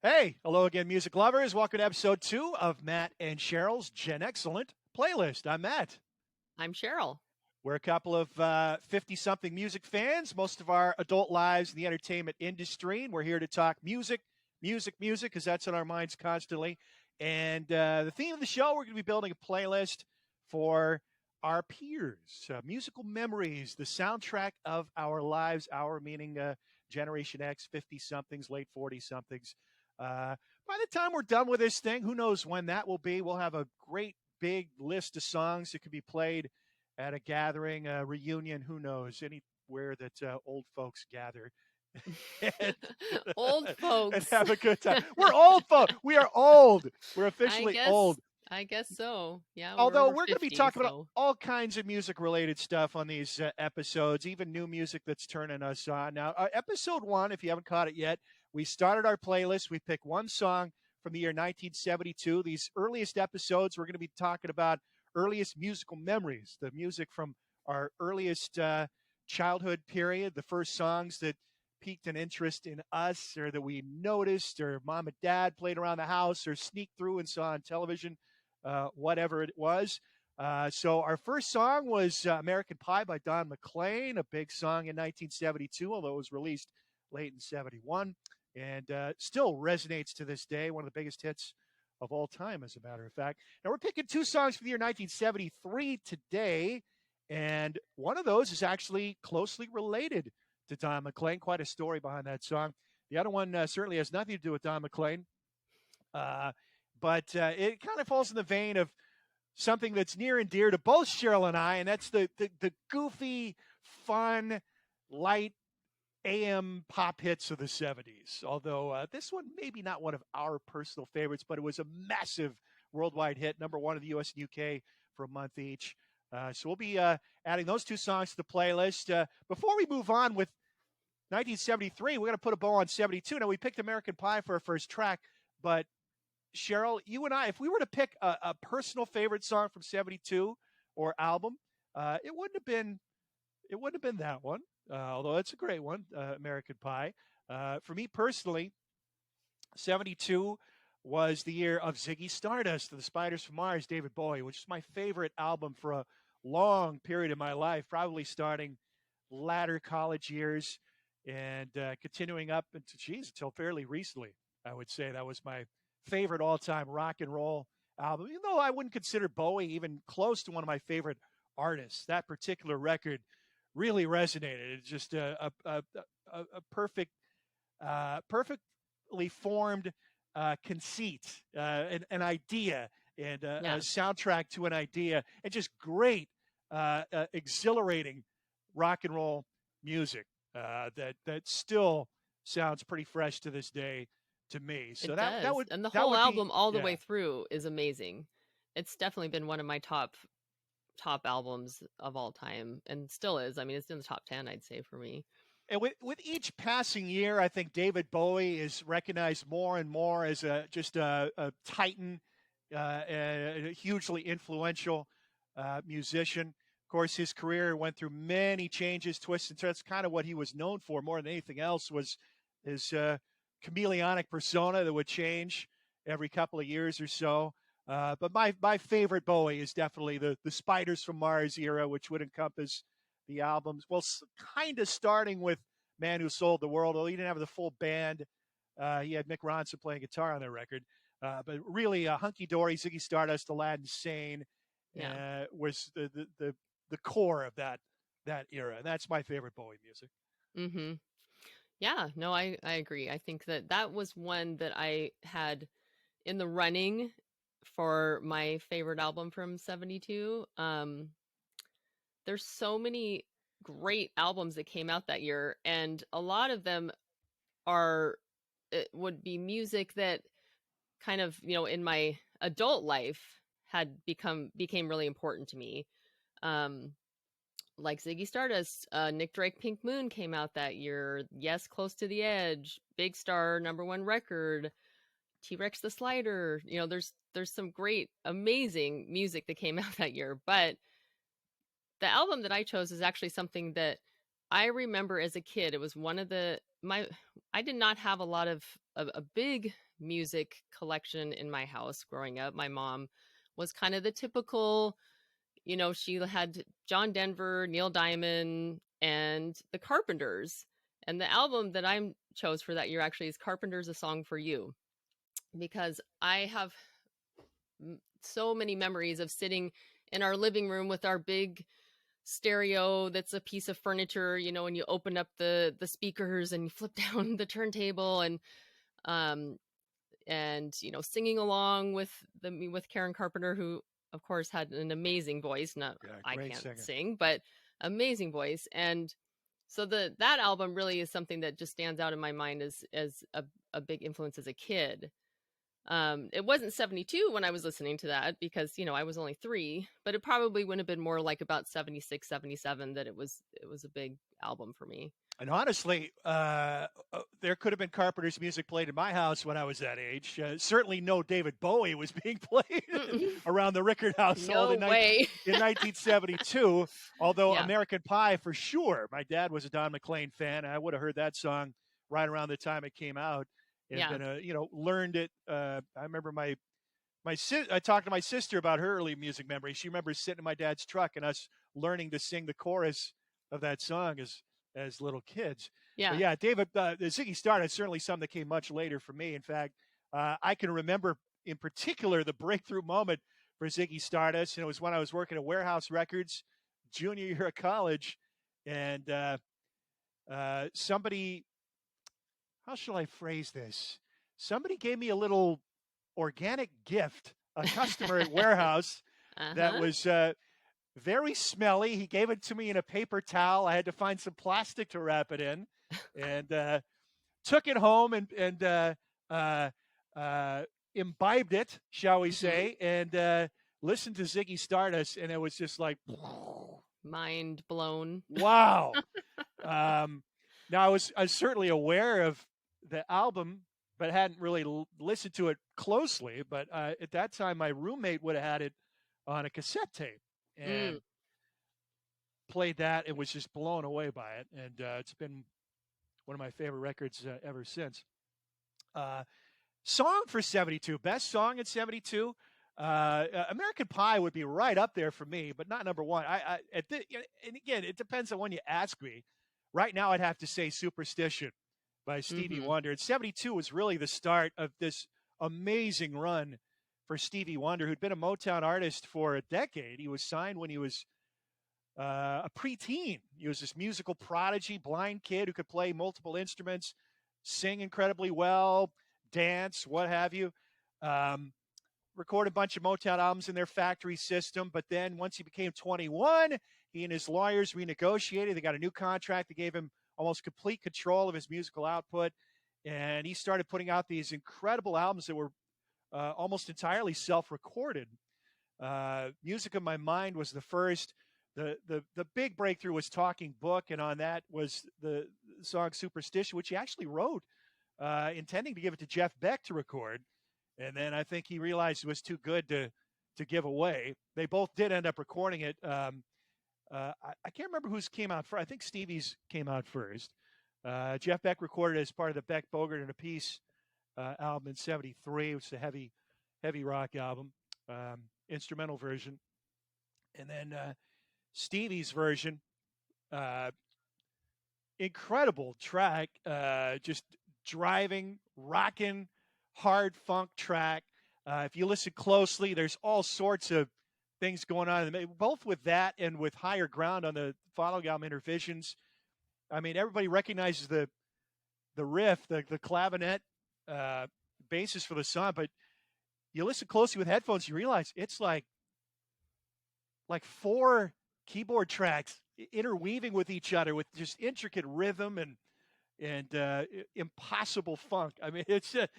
Hey, hello again, music lovers. Welcome to episode 2 of Matt and Cheryl's GenExcellent playlist. I'm Matt. I'm Sheryl. We're a couple of 50 something music fans, most of our adult lives in the entertainment industry. And we're here to talk music, because that's on our minds constantly. And the theme of the show, we're going to be building a playlist for our peers, musical memories, the soundtrack of our lives, our meaning Generation X, 50 somethings, late 40 somethings. Uh, by the time we're done with this thing, who knows when that will be? We'll have a great big list of songs that could be played at a gathering, a reunion, who knows, anywhere that old folks gather and, Old and folks. have a good time. We're old folks. We are old. We're I officially guess old. I guess so. Yeah, we're Although over we're going to be 50, talking about so all kinds of music related stuff on these episodes, even new music that's turning us on. Now, episode 1, if you haven't caught it yet, we started our playlist. We picked one song from the year 1972. These earliest episodes, we're going to be talking about earliest musical memories, the music from our earliest childhood period, the first songs that piqued an interest in us or that we noticed or mom and dad played around the house or sneaked through and saw on television, whatever it was. So our first song was American Pie by Don McLean, a big song in 1972, although it was released late in 71 and still resonates to this day, one of the biggest hits of all time, as a matter of fact. Now we're picking two songs from the year 1973 today, and one of those is actually closely related to Don McLean. Quite a story behind that song. The other one certainly has nothing to do with Don McLean, uh, but it kind of falls in the vein of something that's near and dear to both Sheryl and I, and that's the goofy, fun, light AM pop hits of the 70s. Although this one, maybe not one of our personal favorites, but it was a massive worldwide hit, number one in the US and UK for a month each. So we'll be adding those two songs to the playlist. Before we move on with 1973, we're going to put a bow on 72. Now, we picked American Pie for our first track, but Sheryl, you and I, if we were to pick a personal favorite song from 72 or album, it wouldn't have been that one, although it's a great one, American Pie. For me personally, 72 was the year of Ziggy Stardust, the Spiders from Mars, David Bowie, which is my favorite album for a long period of my life, probably starting latter college years and continuing up until fairly recently. I would say that was my favorite all-time rock and roll album, even though I wouldn't consider Bowie even close to one of my favorite artists. That particular record really resonated. It's just a perfectly formed conceit, an idea, and a yeah. soundtrack to an idea, and just great, exhilarating rock and roll music that still sounds pretty fresh to this day to me. So It that does. would And the that whole would be album all the yeah. way through is amazing. It's definitely been one of my top albums of all time and still is. I mean, it's in the top 10, I'd say, for me. And with each passing year, I think David Bowie is recognized more and more as a titan, a hugely influential musician. Of course, his career went through many changes, twists and turns. That's kind of what he was known for more than anything else was his chameleonic persona that would change every couple of years or so. But my favorite Bowie is definitely the Spiders from Mars era, which would encompass the albums. Well, kind of starting with Man Who Sold the World, although he didn't have the full band. He had Mick Ronson playing guitar on that record. But really, Hunky Dory, Ziggy Stardust, Aladdin Sane Yeah. was the core of that era. And that's my favorite Bowie music. Mhm. Yeah, no, I agree. I think that that was one that I had in the running for my favorite album from 72. There's so many great albums that came out that year, and a lot of them are it would be music that kind of, in my adult life had became really important to me. Um like Ziggy Stardust, Nick Drake Pink Moon came out that year. Yes, Close to the Edge, Big Star #1 record, T-Rex the Slider. There's some great amazing music that came out that year, but the album that I chose is actually something that I remember as a kid. It was one of the my I did not have a lot of a big music collection in my house growing up. My mom was kind of the typical, she had John Denver, Neil Diamond, and the Carpenters. And the album that I chose for that year actually is Carpenters: A Song for You, because I have so many memories of sitting in our living room with our big stereo that's a piece of furniture, and you open up the speakers and you flip down the turntable, um singing along with Karen Carpenter, who of course had an amazing voice. Not Yeah, I great can't singer. sing, but amazing voice. And so that album really is something that just stands out in my mind as a big influence as a kid. It wasn't 72 when I was listening to that, because I was only 3, but it probably would have been more like about 76, 77 that it was a big album for me. And honestly, there could have been Carpenter's music played in my house when I was that age. Certainly no David Bowie was being played around the Rickard household No way. in 1972, although Yeah. American Pie for sure. My dad was a Don McLean fan. I would have heard that song right around the time it came out and Yeah. been learned it. I remember I talked to my sister about her early music memories. She remembers sitting in my dad's truck and us learning to sing the chorus of that song as little kids. But Yeah. yeah, David, Ziggy Stardust certainly something that came much later for me. In fact, I can remember in particular the breakthrough moment for Ziggy Stardust. And it was when I was working at Warehouse Records, junior year of college, and somebody, how shall I phrase this? Somebody gave me a little organic gift, a customer at Warehouse that Uh-huh. was very smelly. He gave it to me in a paper towel. I had to find some plastic to wrap it in, and took it home and uh, imbibed it, shall we Mm-hmm. say, and listened to Ziggy Stardust, and it was just like, Mind blown. wow. Um, now I was certainly aware of the album, but hadn't really listened to it closely. But at that time, my roommate would have had it on a cassette tape and Mm. played that and was just blown away by it. And it's been one of my favorite records ever since. Uh, Song for 72, best song in 72. American Pie would be right up there for me, but not number one. And again, it depends on when you ask me. Right now, I'd have to say Superstition by Stevie Mm-hmm. Wonder. And 72 was really the start of this amazing run for Stevie Wonder, who'd been a Motown artist for a decade. He was signed when he was a preteen. He was this musical prodigy, blind kid who could play multiple instruments, sing incredibly well, dance, what have you. Um, Recorded a bunch of Motown albums in their factory system, but then once he became 21, he and his lawyers renegotiated. They got a new contract that gave him almost complete control of his musical output, and he started putting out these incredible albums that were almost entirely self-recorded. Music of My Mind was the first. The big breakthrough was Talking Book, and on that was the song Superstition, which he actually wrote, intending to give it to Jeff Beck to record. And then I think he realized it was too good to give away. They both did end up recording it. I can't remember whose came out first. I think Stevie's came out first. Jeff Beck recorded it as part of the Beck, Bogert, and a Piece album in '73, which is a heavy rock album, instrumental version. And then Stevie's version, uh, incredible track, just driving, rocking, hard funk track. If you listen closely, there's all sorts of things going on, both with that and with Higher Ground on the following album, Intervisions. I mean, everybody recognizes the riff, the clavinet uh, basis for the song, but you listen closely with headphones, you realize it's like 4 keyboard tracks interweaving with each other with just intricate rhythm and impossible funk. I mean, it's just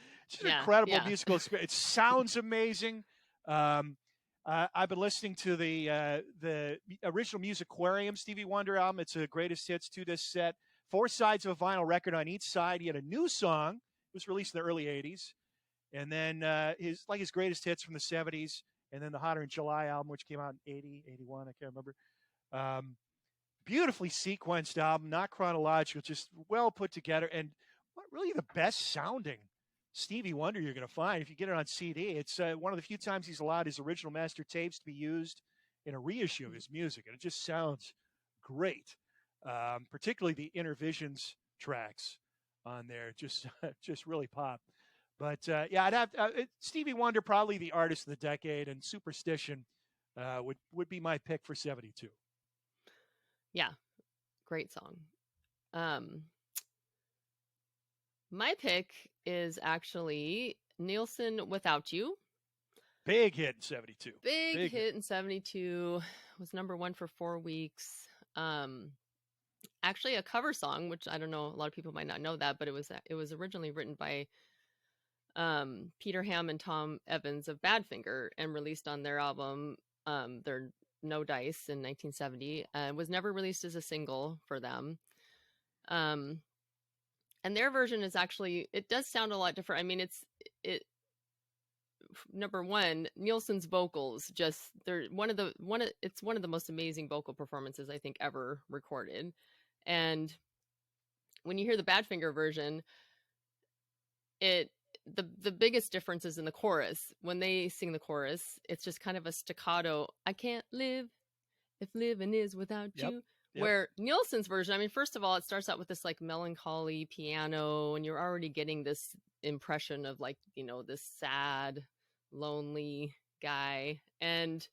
an Yeah. incredible Yeah. musical experience. It sounds amazing. I've been listening to the original Musicarium Stevie Wonder album. It's a greatest hits 2-disc set, 4 sides of a vinyl record on each side. He had a new song. It was released in the early '80s, and then his greatest hits from the '70s, and then the Hotter in July album, which came out in '80, '81. I can't remember. Um, beautifully sequenced album, not chronological, just well put together, and what really the best sounding Stevie Wonder you're going to find if you get it on CD. It's one of the few times he's allowed his original master tapes to be used in a reissue of his music, and it just sounds great. Particularly the Intervisions tracks on there, just just really pop. But yeah, I'd have Stevie Wonder, probably the artist of the decade, and Superstition would be my pick for 72. Yeah, great song. My pick is actually Nielsen Without You. Big hit in 72. Big hit in 72. Was number 1 for 4 weeks. Actually a cover song, which I don't know, a lot of people might not know that, but it was originally written by Peter Ham and Tom Evans of Badfinger and released on their album their No Dice in 1970. Was never released as a single for them. And their version is actually, it does sound a lot different. I mean, number one, Nielsen's vocals it's one of the most amazing vocal performances I think ever recorded. And when you hear the Badfinger version, the biggest difference is in the chorus. When they sing the chorus, it's just kind of a staccato. I can't live if living is without you. Yep. Where Nielsen's version, I mean, first of all, it starts out with this like melancholy piano, and you're already getting this impression of like, this sad, lonely guy. And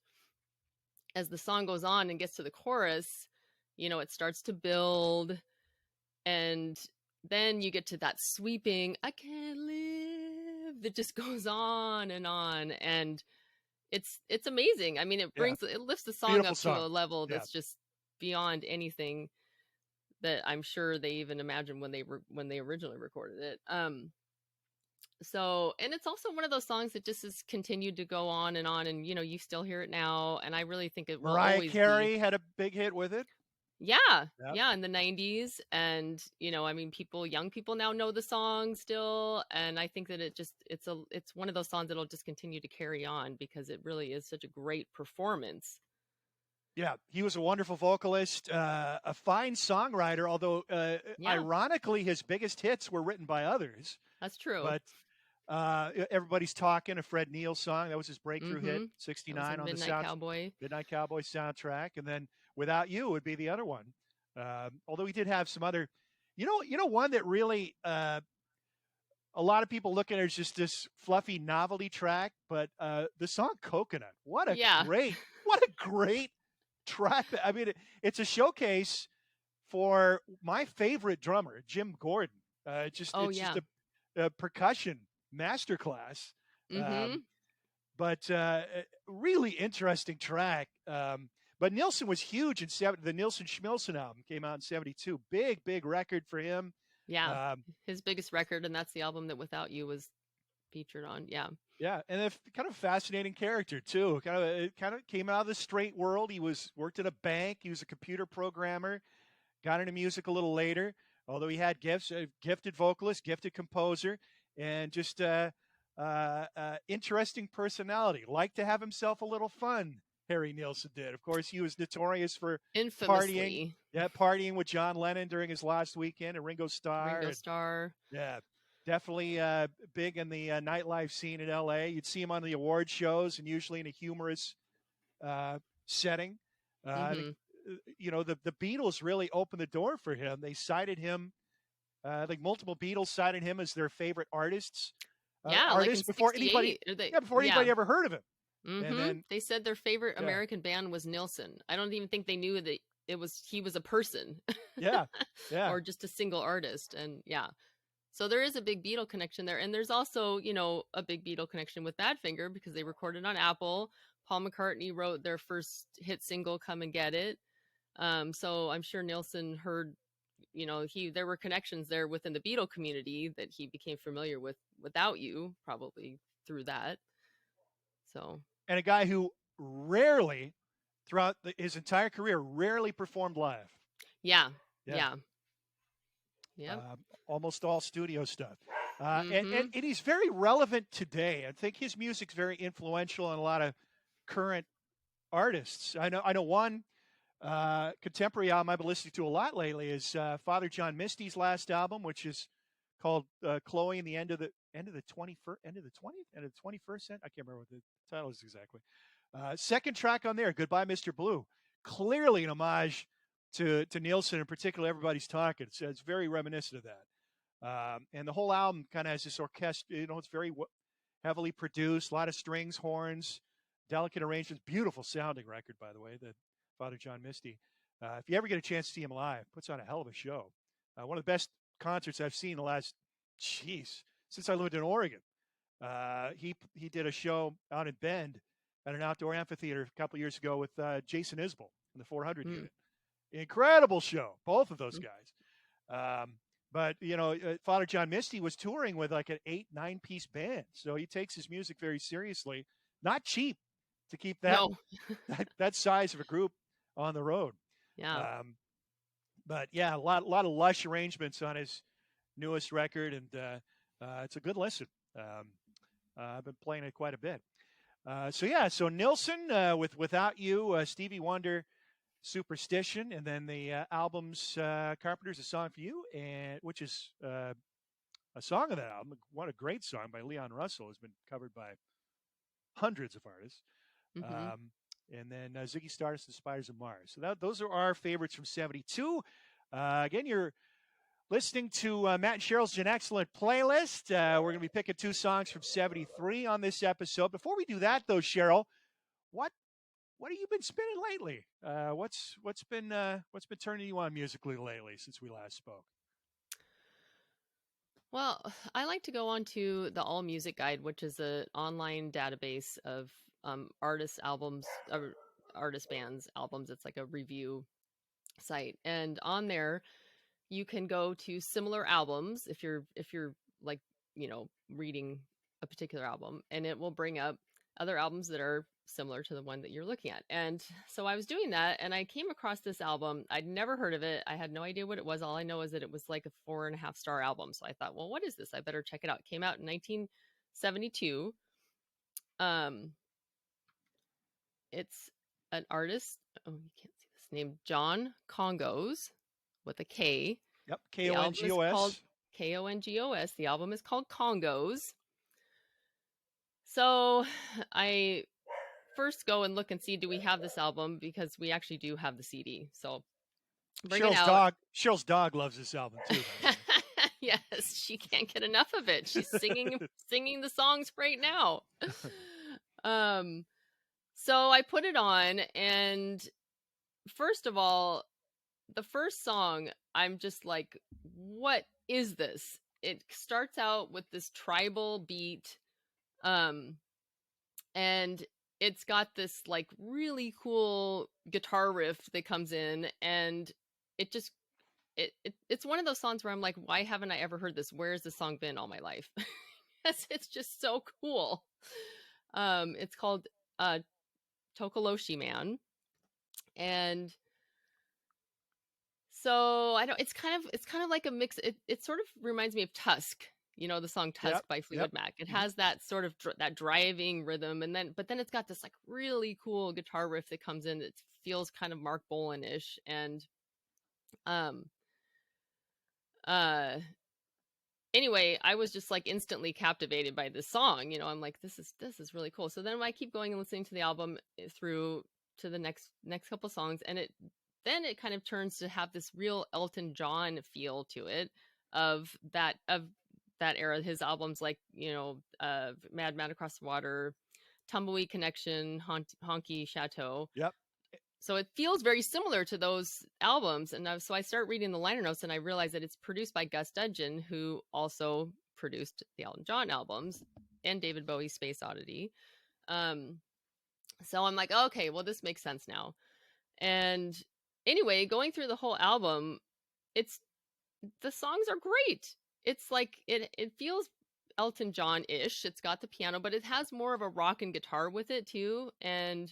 as the song goes on and gets to the chorus, it starts to build, and then you get to that sweeping, I can't live, that just goes on, and it's amazing. I mean, it lifts the song up to a level that's just beyond anything that I'm sure they even imagined when they originally recorded it. So, and it's also one of those songs that just has continued to go on, and you still hear it now, and I really think it will Mariah always Carey had a big hit with it. Yeah, in the 90s, and I mean, young people now know the song still, and I think that it's one of those songs that'll just continue to carry on because it really is such a great performance. Yeah, he was a wonderful vocalist, a fine songwriter, although ironically his biggest hits were written by others. That's true. But Everybody's Talking, a Fred Neil song, that was his breakthrough hit, 69 on the Midnight Cowboy soundtrack, and then Without You would be the other one. Although he did have some other, one that really a lot of people look at it as just this fluffy novelty track, but the song Coconut, what a great track. I mean, it's a showcase for my favorite drummer, Jim Gordon. Just a percussion masterclass. But really interesting track. But Nielsen was huge in the Nielsen Schmilson album came out in 72. Big record for him. Yeah, his biggest record, and that's the album that Without You was featured on. Yeah. Yeah, and a kind of fascinating character too. Kind of came out of the straight world. He worked at a bank. He was a computer programmer. Got into music a little later, although he had gifts. A gifted vocalist, gifted composer, and just interesting personality. Liked to have himself a little fun. Harry Nilsson did. Of course, he was notorious for infamously partying with John Lennon during his last weekend, and Ringo Starr. Yeah, definitely big in the nightlife scene in L.A. You'd see him on the award shows, and usually in a humorous setting. The Beatles really opened the door for him. They cited him, multiple Beatles cited him as their favorite artists. Before anybody ever heard of him. And then, they said their favorite American band was Nilsson. I don't even think they knew that he was a person. Yeah. Or just a single artist. And so there is a big Beatle connection there. And there's also, a big Beatle connection with Badfinger because they recorded on Apple. Paul McCartney wrote their first hit single, Come and Get It. So I'm sure Nilsson heard, there were connections there within the Beatle community that he became familiar with Without You, probably through that. So. And a guy who rarely, throughout his entire career, rarely performed live. Yeah. Almost all studio stuff. And he's very relevant today. I think his music's very influential on a lot of current artists. I know one Contemporary album I've been listening to a lot lately is Father John Misty's last album, which is called Chloe and the end of the 21st century. I can't remember what the title is exactly. Second track on there, Goodbye, Mr. Blue. Clearly an homage to Nielsen, in particular. Everybody's talking. It's very reminiscent of that. And the whole album kind of has this orchestra. It's very heavily produced, a lot of strings, horns, delicate arrangements. Beautiful sounding record, by the way, that Father John Misty. If you ever get a chance to see him live, puts on a hell of a show. One of the best concerts I've seen the last, since I lived in Oregon. He did a show out in Bend at an outdoor amphitheater a couple years ago with Jason Isbell in the 400 unit. Incredible show, both of those guys. But Father John Misty was touring with like an 8-9 piece band, so he takes his music very seriously. Not cheap to keep that size of a group on the road. Yeah. But yeah, a lot of lush arrangements on his newest record, and it's a good listen. I've been playing it quite a bit. So Nilsson with Without You, Stevie Wonder, Superstition, and then the album's Carpenter's A Song for You, and which is a song of that album. What a great song by Leon Russell, has been covered by hundreds of artists. And then Ziggy Stardust and Spiders of Mars. So those are our favorites from 72. Again, you're listening to Matt and Sheryl's GenExcellent playlist. We're going to be picking 2 songs from 73 on this episode. Before we do that, though, Sheryl, what have you been spinning lately? What's been turning you on musically lately since we last spoke? Well, I like to go on to the All Music Guide, which is an online database of artists' albums, or artist bands' albums. It's like a review site, and on there you can go to similar albums if you're like reading a particular album, and it will bring up other albums that are similar to the one that you're looking at. And so I was doing that, and I came across this album. I'd never heard of it. I had no idea what it was. All I know is that it was like a 4.5-star album. So I thought, well, what is this? I better check it out. It came out in 1972. It's an artist. Oh, you can't see this name. John Congos with a K. Yep, Kongos. Kongos. The album is called Congos. So I first go and look and see, do we have this album? Because we actually do have the CD. So bring it out. Cheryl's dog loves this album too. Yes, she can't get enough of it. She's singing the songs right now. So I put it on, and first of all, the first song, I'm just like, what is this? It starts out with this tribal beat, and it's got this like really cool guitar riff that comes in, and it's one of those songs where I'm like, why haven't I ever heard this? Where's this song been all my life? It's just so cool. It's called Tokoloshi Man, and so it's kind of like a mix. It sort of reminds me of Tusk, the song Tusk by Fleetwood Mac. It has that sort of that driving rhythm, but then it's got this like really cool guitar riff that comes in that feels kind of Mark Bolan-ish. And anyway, I was just like instantly captivated by this song. I'm like, this is really cool. So then I keep going and listening to the album through to the next couple songs, and then it kind of turns to have this real Elton John feel to it of that era. His albums like, Mad Man Across the Water, Tumbleweed Connection, Honky Chateau. Yep. So it feels very similar to those albums. And so I start reading the liner notes, and I realize that it's produced by Gus Dudgeon, who also produced the Elton John albums and David Bowie's Space Oddity. So I'm like, okay, well, this makes sense now. And anyway, going through the whole album, the songs are great. It's like it feels Elton John-ish. It's got the piano, but it has more of a rock and guitar with it too. And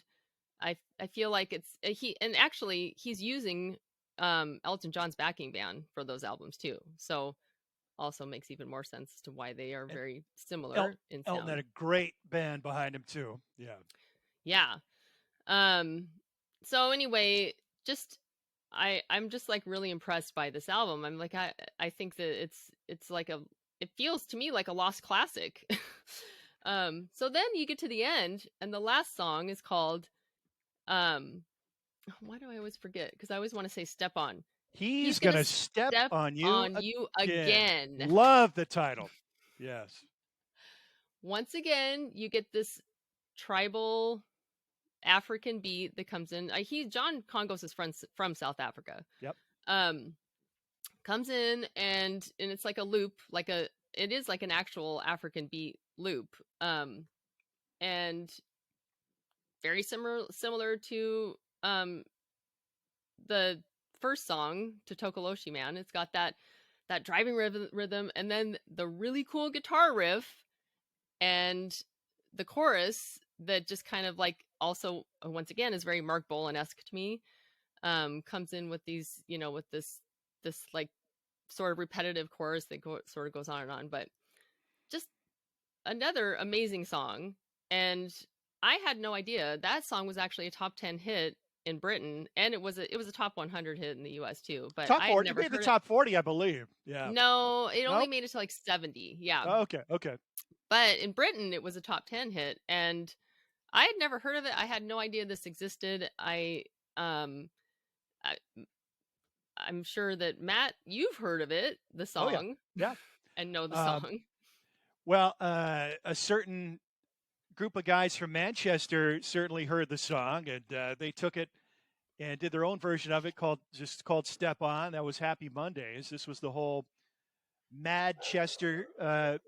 I feel like he's using Elton John's backing band for those albums too. So also makes even more sense as to why they are very similar in sound. Elton had a great band behind him too. Yeah. Yeah. So anyway, just I'm just like really impressed by this album. I'm like I think that it's like it feels to me like a lost classic. So then you get to the end and the last song is called why do I always forget? Because I always want to say Step On. He's He's going gonna to step step on you on you again. again. Love the title. Yes. Once again, you get this tribal African beat that comes in. John Congos is from South Africa. Yep. Comes in and it's like a loop, it is like an actual African beat loop. And very similar to the first song, to Tokoloshi Man. It's got that driving rhythm and then the really cool guitar riff and the chorus that just kind of like also once again is very Mark Bolan-esque to me. Comes in with these, with this like sort of repetitive chorus that sort of goes on and on, but just another amazing song. And I had no idea that song was actually a top 10 hit in Britain, and it was a top 100 hit in the US too. But Top I had 40. never You made the heard top 40, I believe. Yeah. No, it only Nope. made it to like 70. Yeah. Oh, okay. But in Britain, it was a top 10 hit, and I had never heard of it. I had no idea this existed. I'm sure that Matt, you've heard of it, the song. Oh, yeah. And know the song. Well, a certain group of guys from Manchester certainly heard the song, and they took it and did their own version of it called Step On. That was Happy Mondays. This was the whole Manchester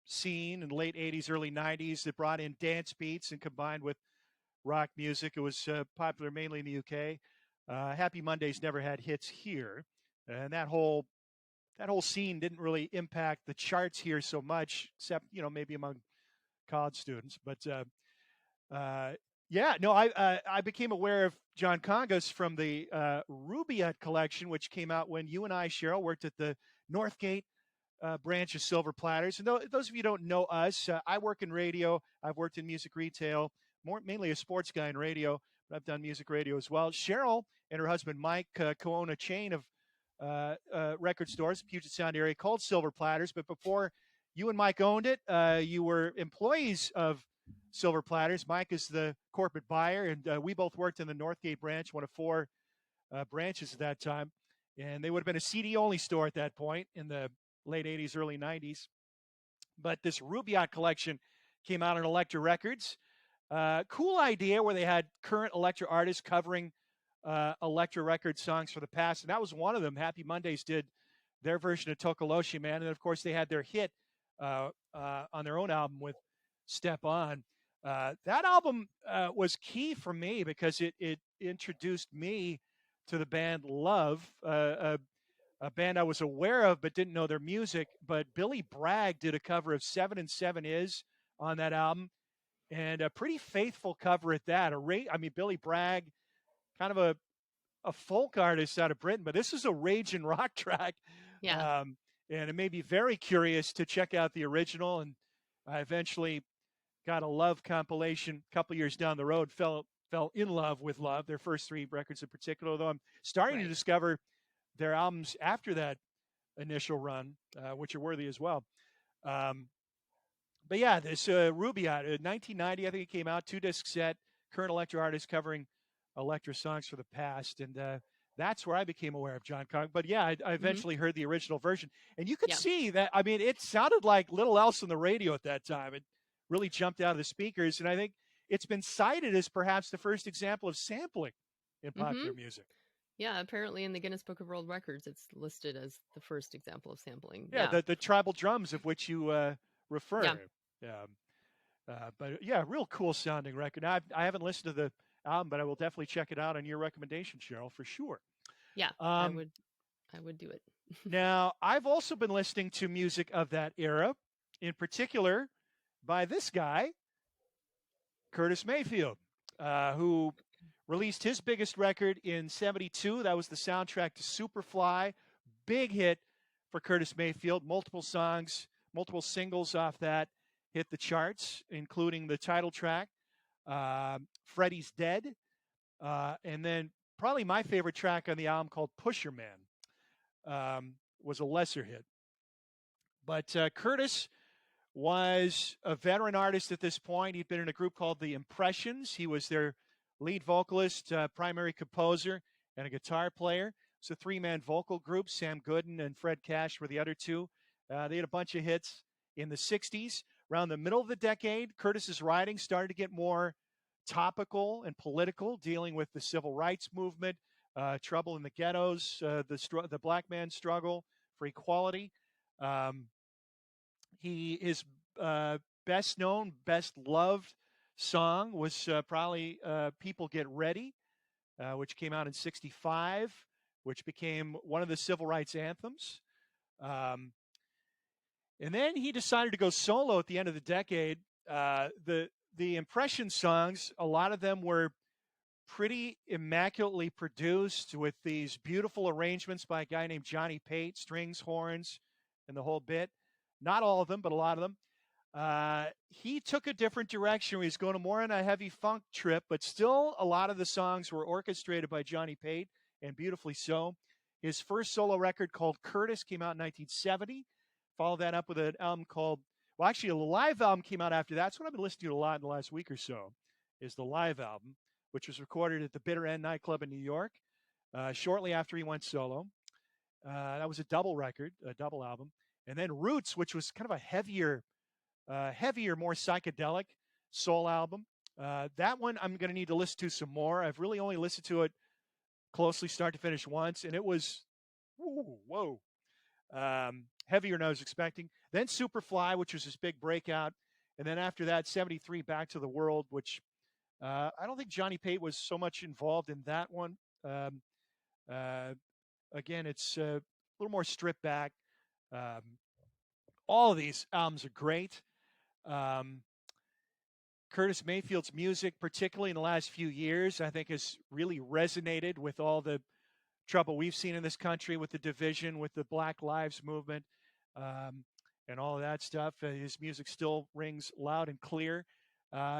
scene in the late 80s, early 90s that brought in dance beats and combined with rock music. It was popular mainly in the UK. Happy Mondays never had hits here, and that whole scene didn't really impact the charts here so much, except maybe among college students. But I became aware of John Congas from the Rubaiyat collection, which came out when you and I, Sheryl, worked at the Northgate branch of Silver Platters. And those of you who don't know us, I work in radio. I've worked in music retail, mainly a sports guy in radio, but I've done music radio as well. Sheryl and her husband Mike co-own a chain of record stores, Puget Sound area, called Silver Platters. But before you and Mike owned it, you were employees of Silver Platters. Mike is the corporate buyer, and we both worked in the Northgate branch, one of 4 branches at that time. And they would have been a CD-only store at that point in the late 80s, early 90s. But this Rubaiyat collection came out on Elektra Records. Cool idea where they had current Elektra artists covering Elektra Records songs for the past. And that was one of them. Happy Mondays did their version of Tokoloshi Man. And, of course, they had their hit on their own album with Step On. That album was key for me because it introduced me to the band Love, a band I was aware of but didn't know their music. But Billy Bragg did a cover of 7 and 7 Is on that album, and a pretty faithful cover at that. Billy Bragg, kind of a folk artist out of Britain, but this is a raging rock track. Yeah. And it made me very curious to check out the original, and I eventually got a Love compilation a couple years down the road, fell in love with Love, their first 3 records in particular, although I'm starting to discover their albums after that initial run, which are worthy as well. But yeah, this Rubaiyat, 1990, I think it came out, 2-disc set, current Elektra artists covering Elektra songs for the past, and that's where I became aware of John Cong. But yeah, I eventually heard the original version, and you could see that. I mean, it sounded like little else on the radio at that time. It really jumped out of the speakers, and I think it's been cited as perhaps the first example of sampling in popular music. Yeah, apparently in the Guinness Book of World Records, it's listed as the first example of sampling. Yeah. The tribal drums of which you refer. Yeah. But yeah, real cool sounding record. Now, I haven't listened to the album, but I will definitely check it out on your recommendation, Sheryl, for sure. Yeah, I would do it. Now, I've also been listening to music of that era, in particular by this guy, Curtis Mayfield, who released his biggest record in 72. That was the soundtrack to Superfly. Big hit for Curtis Mayfield. Multiple songs, multiple singles off that hit the charts, including the title track, Freddie's Dead. And then probably my favorite track on the album, called Pusher Man, was a lesser hit. But Curtis was a veteran artist at this point. He'd been in a group called The Impressions. He was their lead vocalist, primary composer, and a guitar player. It's a three-man vocal group. Sam Gooden and Fred Cash were the other two. They had a bunch of hits in the 60s. Around the middle of the decade, Curtis's writing started to get more topical and political, dealing with the civil rights movement, trouble in the ghettos, the black man's struggle for equality. His best known, best loved song was probably People Get Ready, which came out in 65, which became one of the civil rights anthems. And then he decided to go solo at the end of the decade. The Impression songs, a lot of them were pretty immaculately produced with these beautiful arrangements by a guy named Johnny Pate, strings, horns, and the whole bit. Not all of them, but a lot of them. He took a different direction. He was going more on a heavy funk trip, but still a lot of the songs were orchestrated by Johnny Pate, and beautifully so. His first solo record, called Curtis, came out in 1970. Followed that up with an album called, well, actually, a live album came out after that. That's what I've been listening to a lot in the last week or so, is the live album, which was recorded at the Bitter End nightclub in New York shortly after he went solo. That was a double record, a double album. And then Roots, which was kind of a heavier, more psychedelic soul album. That one I'm going to need to listen to some more. I've really only listened to it closely, start to finish, once, and it was, whoa. Heavier than I was expecting. Then Superfly, which was his big breakout. And then after that, 73, Back to the World, which I don't think Johnny Pate was so much involved in that one. Again, it's a little more stripped back. All of these albums are great. Curtis Mayfield's music, particularly in the last few years, I think has really resonated with all the trouble we've seen in this country, with the division, with the Black Lives Movement, and all of that stuff. His music still rings loud and clear.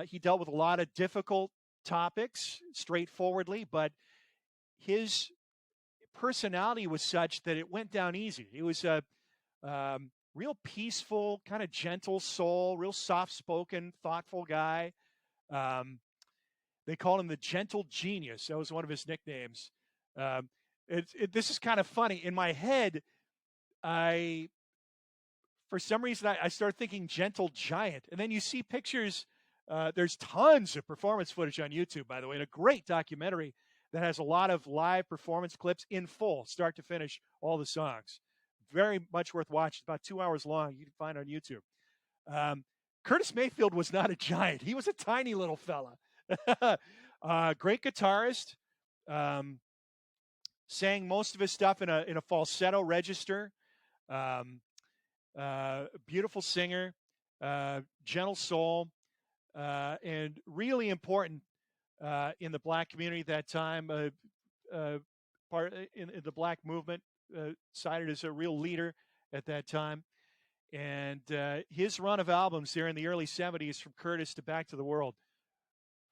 He dealt with a lot of difficult topics straightforwardly, but his personality was such that it went down easy. He was a real peaceful, kind of gentle soul, real soft-spoken, thoughtful guy. They called him the Gentle Genius. That was one of his nicknames. This is kind of funny. In my head, for some reason, I started thinking Gentle Giant. And then you see pictures. There's tons of performance footage on YouTube, by the way, and a great documentary that has a lot of live performance clips in full, start to finish, all the songs. Very much worth watching. It's about 2 hours long. You can find it on YouTube. Curtis Mayfield was not a giant. He was a tiny little fella. Great guitarist. Sang most of his stuff in a falsetto register. Beautiful singer, gentle soul, and really important in the black community at that time. Part in the black movement, cited as a real leader at that time. And his run of albums there in the early 70s, from Curtis to Back to the World,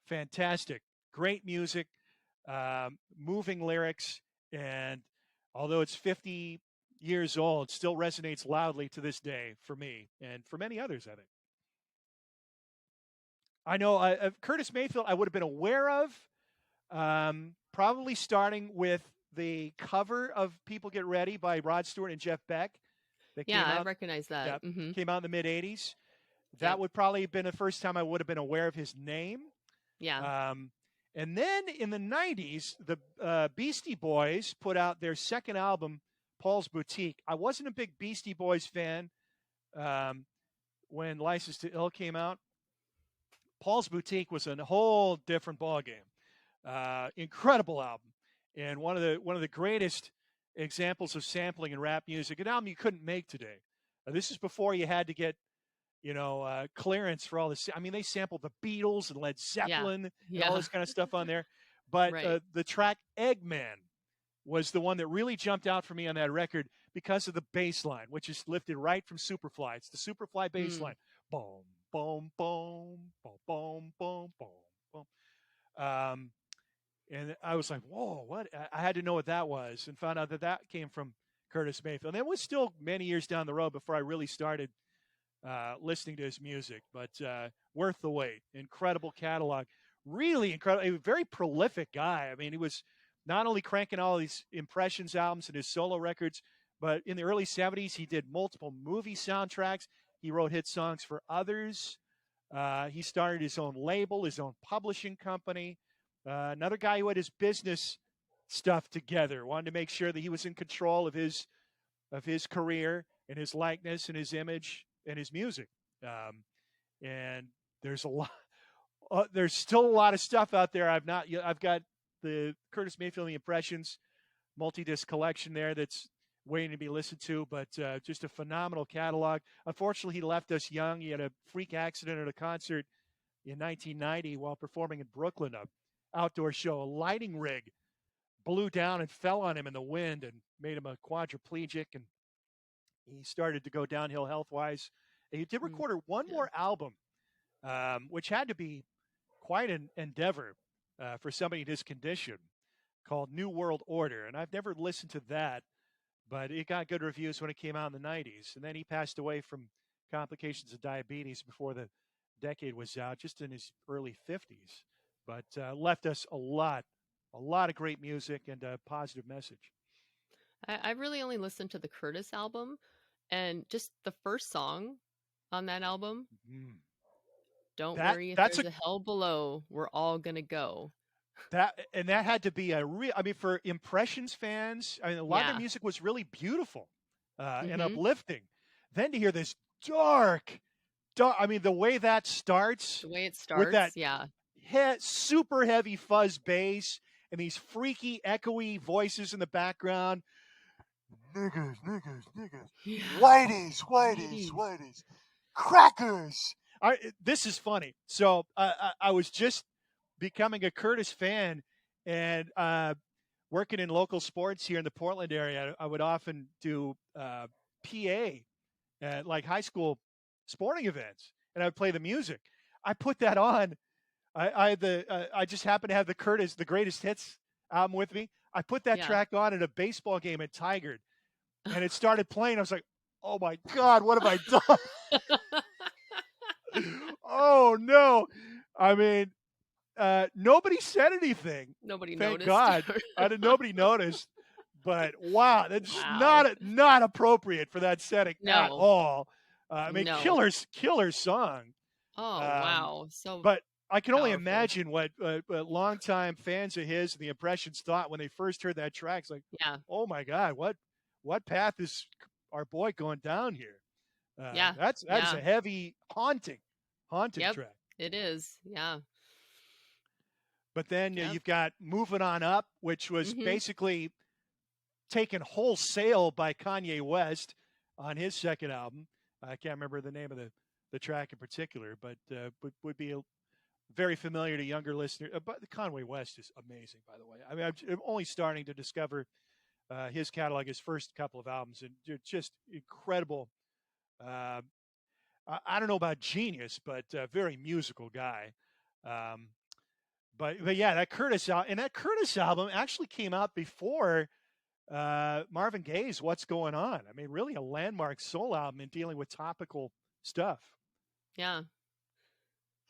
fantastic, great music, moving lyrics, and although it's 50 years old, still resonates loudly to this day for me and for many others, I think. I know Curtis Mayfield I would have been aware of, probably starting with the cover of People Get Ready by Rod Stewart and Jeff Beck. That I recognize that. Yep, came out in the mid-'80s. That would probably have been the first time I would have been aware of his name. Yeah. And then in the 90s, the Beastie Boys put out their second album, Paul's Boutique. I wasn't a big Beastie Boys fan when License to Ill came out. Paul's Boutique was a whole different ballgame. Incredible album, and one of the greatest examples of sampling in rap music. An album you couldn't make today. This is before you had to get clearance for all this. I mean, they sampled the Beatles and Led Zeppelin and all this kind of stuff on there. But the track Eggman was the one that really jumped out for me on that record because of the bass line, which is lifted right from Superfly. It's the Superfly bass line. Boom, boom, boom, boom, boom, boom, boom, boom. And I was like, whoa, what? I had to know what that was, and found out that that came from Curtis Mayfield. And it was still many years down the road before I really started listening to his music, but worth the wait. Incredible catalog, really incredible. A very prolific guy. I mean, he was not only cranking all these Impressions albums and his solo records, but in the early '70s, he did multiple movie soundtracks. He wrote hit songs for others. He started his own label, his own publishing company. Another guy who had his business stuff together, wanted to make sure that he was in control of his career and his likeness and his image and his music. And there's a lot. There's still a lot of stuff out there. I've got the Curtis Mayfield and the Impressions multi-disc collection there that's waiting to be listened to, but just a phenomenal catalog. Unfortunately, he left us young. He had a freak accident at a concert in 1990 while performing in Brooklyn, a outdoor show. A lighting rig blew down and fell on him in the wind and made him a quadriplegic, and he started to go downhill health-wise. He did record one more album, which had to be quite an endeavor for somebody in his condition, called New World Order, and I've never listened to that, but it got good reviews when it came out in the 90s. And then he passed away from complications of diabetes before the decade was out, just in his early 50s, but left us a lot of great music and a positive message. I really only listened to the Curtis album, and just the first song on that album, Don't Worry If There's a Hell Below, We're All Gonna Go. That had to be a real, I mean, for Impressions fans, I mean, a lot of their music was really beautiful and uplifting. Then to hear this dark, I mean, the way it starts with that super heavy fuzz bass and these freaky, echoey voices in the background. Niggas, Yeah. Whiteys, crackers. This is funny. So I was just becoming a Curtis fan and working in local sports here in the Portland area. I would often do PA at like high school sporting events, and I would play the music. I put that on. I just happened to have the Curtis, the Greatest Hits album with me. I put that track on at a baseball game at Tigard, and it started playing. I was like, oh my God, what have I done? Oh no. I mean, nobody said anything. Nobody Thank noticed. God. Nobody noticed. But wow, that's not appropriate for that setting at all. I mean, killer song. Oh wow! So, but I can only imagine what longtime fans of his and the Impressions thought when they first heard that track. It's like, oh my God, what path is our boy going down here? That's a heavy, haunting track. It is, yeah. But then you've got Moving On Up, which was basically taken wholesale by Kanye West on his second album. I can't remember the name of the track in particular, but would be very familiar to younger listeners. But Kanye West is amazing, by the way. I mean, I'm only starting to discover his catalog, his first couple of albums, and just incredible. I don't know about genius, but very musical guy. But yeah, that Curtis album actually came out before Marvin Gaye's "What's Going On." I mean, really a landmark soul album in dealing with topical stuff. Yeah,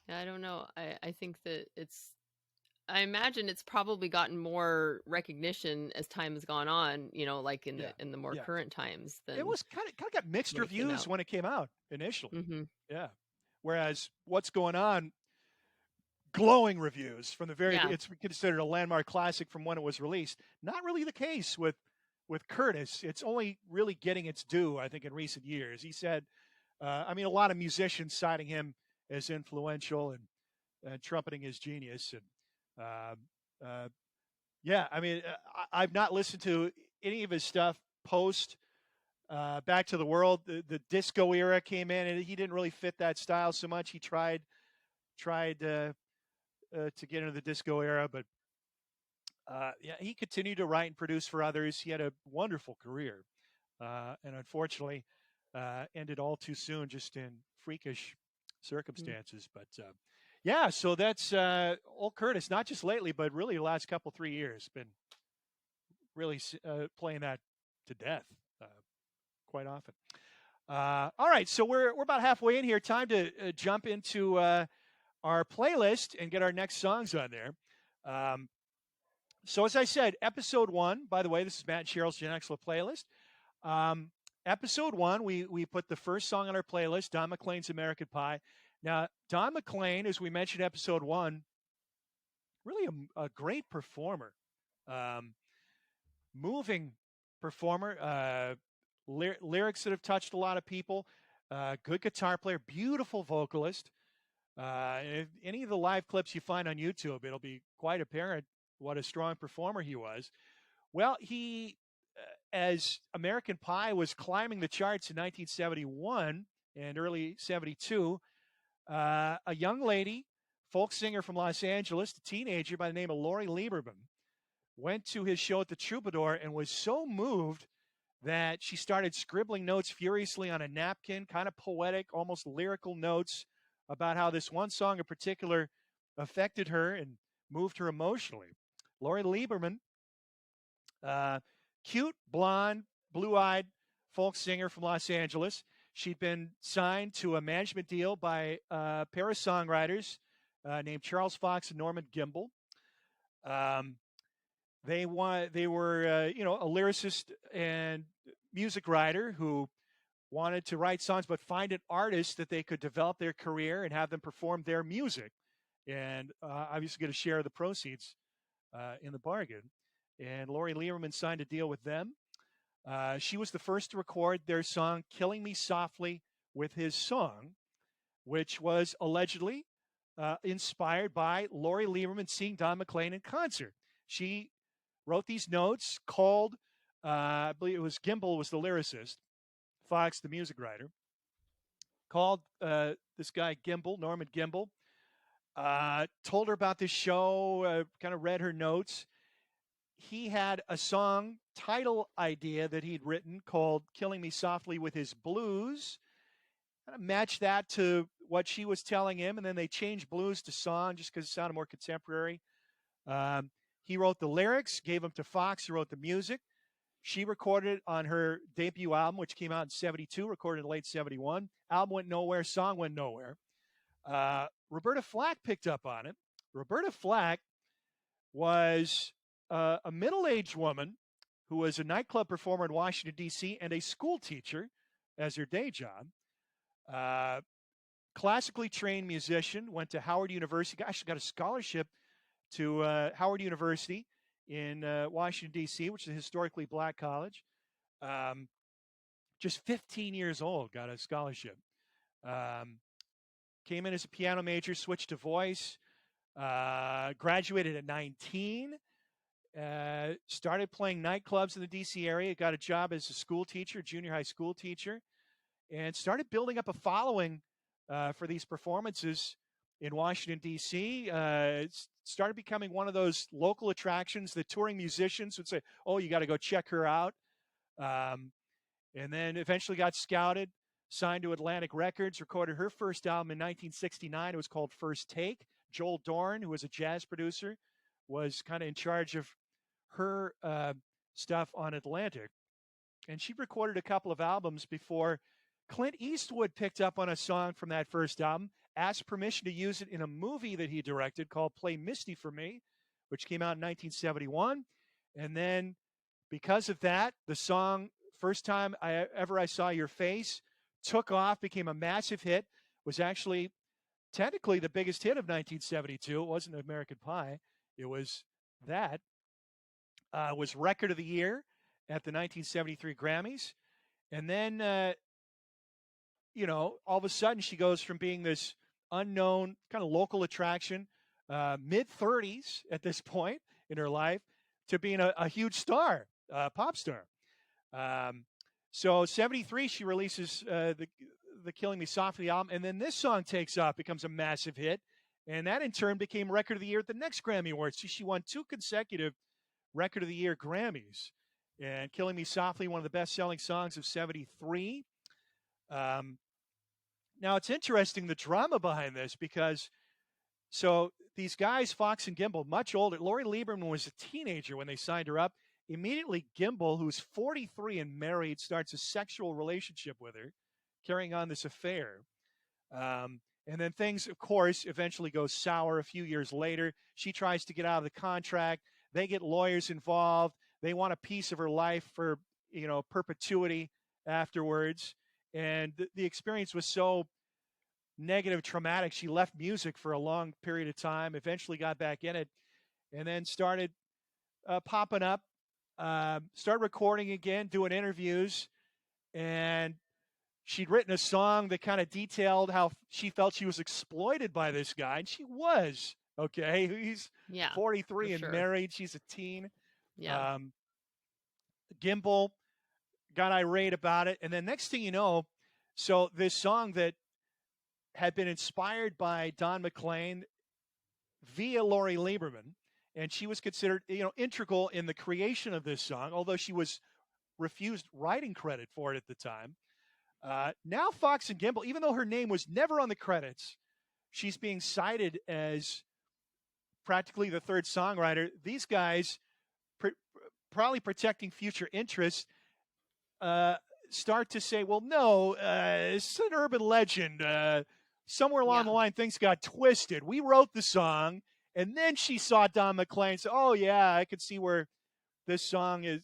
I don't know. I think that I imagine it's probably gotten more recognition as time has gone on. You know, like in the more current times. Than it was kind of got mixed reviews when it came out initially. Yeah, whereas "What's Going On," glowing reviews from the very. It's considered a landmark classic from when it was released. Not really the case with Curtis. It's only really getting its due, I think, in recent years. He said, I mean, a lot of musicians citing him as influential and trumpeting his genius. And I mean, I've not listened to any of his stuff post Back to the World. The disco era came in, and he didn't really fit that style so much. He tried to get into the disco era, but he continued to write and produce for others. He had a wonderful career, and unfortunately ended all too soon, just in freakish circumstances. But Yeah, so that's old Curtis, not just lately, but really the last couple, 3 years, been really playing that to death uh, quite often. All right, so we're about halfway in here. Time to jump into our playlist and get our next songs on there. Um, so as I said, episode one. By the way, this is Matt and Sheryl's GenExcellent playlist. Um, episode one, we put the first song on our playlist, Don McLean's American Pie. Now, Don McLean, as we mentioned, episode one, really a great performer, um, moving performer. Lyrics that have touched a lot of people. Good guitar player, beautiful vocalist. If any of the live clips you find on YouTube, it'll be quite apparent what a strong performer he was. Well, as American Pie was climbing the charts in 1971 and early 72, a young lady, folk singer from Los Angeles, a teenager by the name of Lori Lieberman, went to his show at the Troubadour and was so moved that she started scribbling notes furiously on a napkin, kind of poetic, almost lyrical notes about how this one song in particular affected her and moved her emotionally. Lori Lieberman, cute, blonde, blue-eyed folk singer from Los Angeles. She'd been signed to a management deal by a pair of songwriters named Charles Fox and Norman Gimbel. They were a lyricist and music writer who wanted to write songs but find an artist that they could develop their career and have them perform their music, and obviously get a share of the proceeds in the bargain. And Lori Lieberman signed a deal with them. She was the first to record their song "Killing Me Softly" with his song, which was allegedly inspired by Lori Lieberman seeing Don McLean in concert. She wrote these notes, called, I believe it was Gimbel was the lyricist, Fox the music writer, called this guy Gimbel, Norman Gimbel, told her about this show, kind of read her notes. He had a song title idea that he'd written called "Killing Me Softly" with his blues. Kind of matched that to what she was telling him, and then they changed blues to song just because it sounded more contemporary. He wrote the lyrics, gave them to Fox, who wrote the music. She recorded it on her debut album, which came out in 72, recorded in late 71. Album went nowhere, song went nowhere. Roberta Flack picked up on it. Roberta Flack was a middle-aged woman who was a nightclub performer in Washington, D.C., and a school teacher as her day job. Classically trained musician, went to Howard University, actually got a scholarship to Howard University in Washington, D.C., which is a historically black college. Just 15 years old, got a scholarship. Came in as a piano major, switched to voice, graduated at 19, started playing nightclubs in the D.C. area, got a job as a school teacher, junior high school teacher, and started building up a following for these performances in Washington, D.C. Started becoming one of those local attractions that touring musicians would say, oh, you got to go check her out. And then eventually got scouted, signed to Atlantic Records, recorded her first album in 1969. It was called First Take. Joel Dorn, who was a jazz producer, was kind of in charge of her stuff on Atlantic. And she recorded a couple of albums before Clint Eastwood picked up on a song from that first album, asked permission to use it in a movie that he directed called Play Misty for Me, which came out in 1971. And then because of that, the song First Time I Saw Your Face took off, became a massive hit, was actually technically the biggest hit of 1972. It wasn't American Pie. It was that. Was Record of the Year at the 1973 Grammys. And then, all of a sudden she goes from being this unknown kind of local attraction, mid-30s at this point in her life, to being a huge star, pop star. So 73, she releases the Killing Me Softly album, and then this song takes off, becomes a massive hit, and that in turn became Record of the Year at the next Grammy Awards. So she won 2 consecutive Record of the Year Grammys, and Killing Me Softly, one of the best-selling songs of 73. Now, it's interesting, the drama behind this, because So these guys, Fox and Gimbel, much older. Lori Lieberman was a teenager when they signed her up. Immediately, Gimbel, who's 43 and married, starts a sexual relationship with her, carrying on this affair. And then things, of course, eventually go sour a few years later. She tries to get out of the contract. They get lawyers involved. They want a piece of her life for, perpetuity afterwards. And the experience was so negative, traumatic. She left music for a long period of time, eventually got back in it, and then started popping up, started recording again, doing interviews. And she'd written a song that kind of detailed how she felt she was exploited by this guy. And she was, okay. He's Yeah, 43 for and sure. married. She's a teen. Yeah. Gimbel got irate about it. And then next thing you know, so this song that had been inspired by Don McLean via Lori Lieberman, and she was considered, integral in the creation of this song, although she was refused writing credit for it at the time. Now Fox and Gimbel, even though her name was never on the credits, she's being cited as practically the third songwriter. These guys, probably protecting future interests, start to say, well, no, it's an urban legend. Somewhere along the line, things got twisted. We wrote the song, and then she saw Don McLean. So, oh, yeah, I could see where this song is,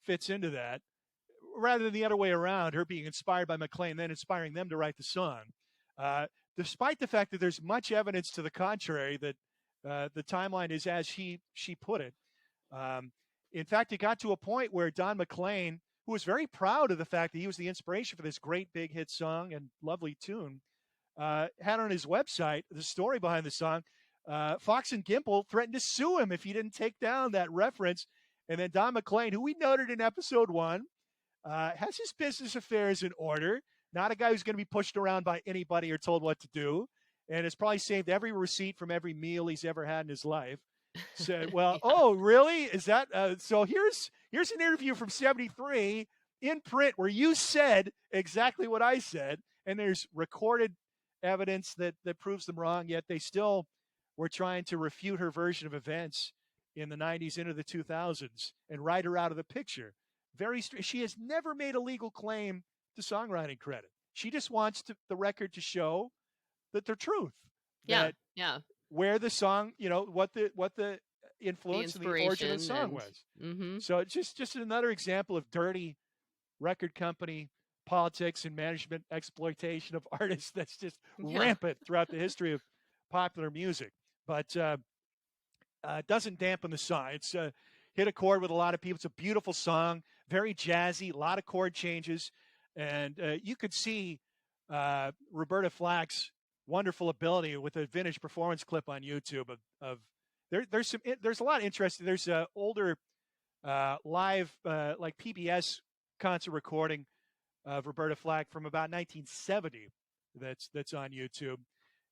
fits into that. Rather than the other way around, her being inspired by McLean, then inspiring them to write the song. Despite the fact that there's much evidence to the contrary, that the timeline is as she put it. In fact, it got to a point where Don McLean, who was very proud of the fact that he was the inspiration for this great big hit song and lovely tune, had on his website the story behind the song. Fox and Gimbel threatened to sue him if he didn't take down that reference. And then Don McLean, who we noted in episode 1, has his business affairs in order, not a guy who's going to be pushed around by anybody or told what to do, and has probably saved every receipt from every meal he's ever had in his life. Said, well, oh, really? Is that so? Here's an interview from '73 in print where you said exactly what I said, and there's recorded evidence that proves them wrong. Yet they still were trying to refute her version of events in the '90s into the 2000s and write her out of the picture. She has never made a legal claim to songwriting credit. She just wants the record to show that the truth. Yeah. Where the song, what the influence and the origin of the song was. Mm-hmm. So it's just another example of dirty record company politics and management exploitation of artists that's just rampant throughout the history of popular music. But doesn't dampen the song. It's hit a chord with a lot of people. It's a beautiful song, very jazzy, a lot of chord changes. And you could see Roberta Flack's wonderful ability with a vintage performance clip on YouTube of there's a lot of interest. There's a older live like PBS concert recording of Roberta Flack from about 1970 that's on YouTube,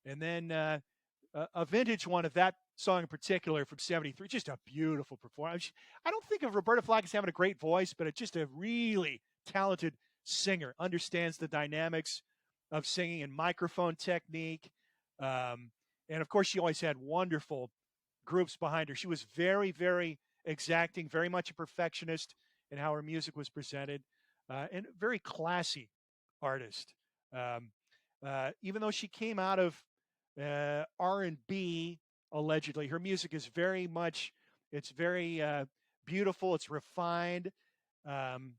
and then a vintage one of that song in particular from '73. Just a beautiful performance. I don't think of Roberta Flack as having a great voice, but it's just a really talented singer. Understands the dynamics of singing and microphone technique. And of course, she always had wonderful groups behind her. She was very, very exacting, very much a perfectionist in how her music was presented, and very classy artist. Even though she came out of R&B, allegedly, her music is very much, it's very beautiful, it's refined, and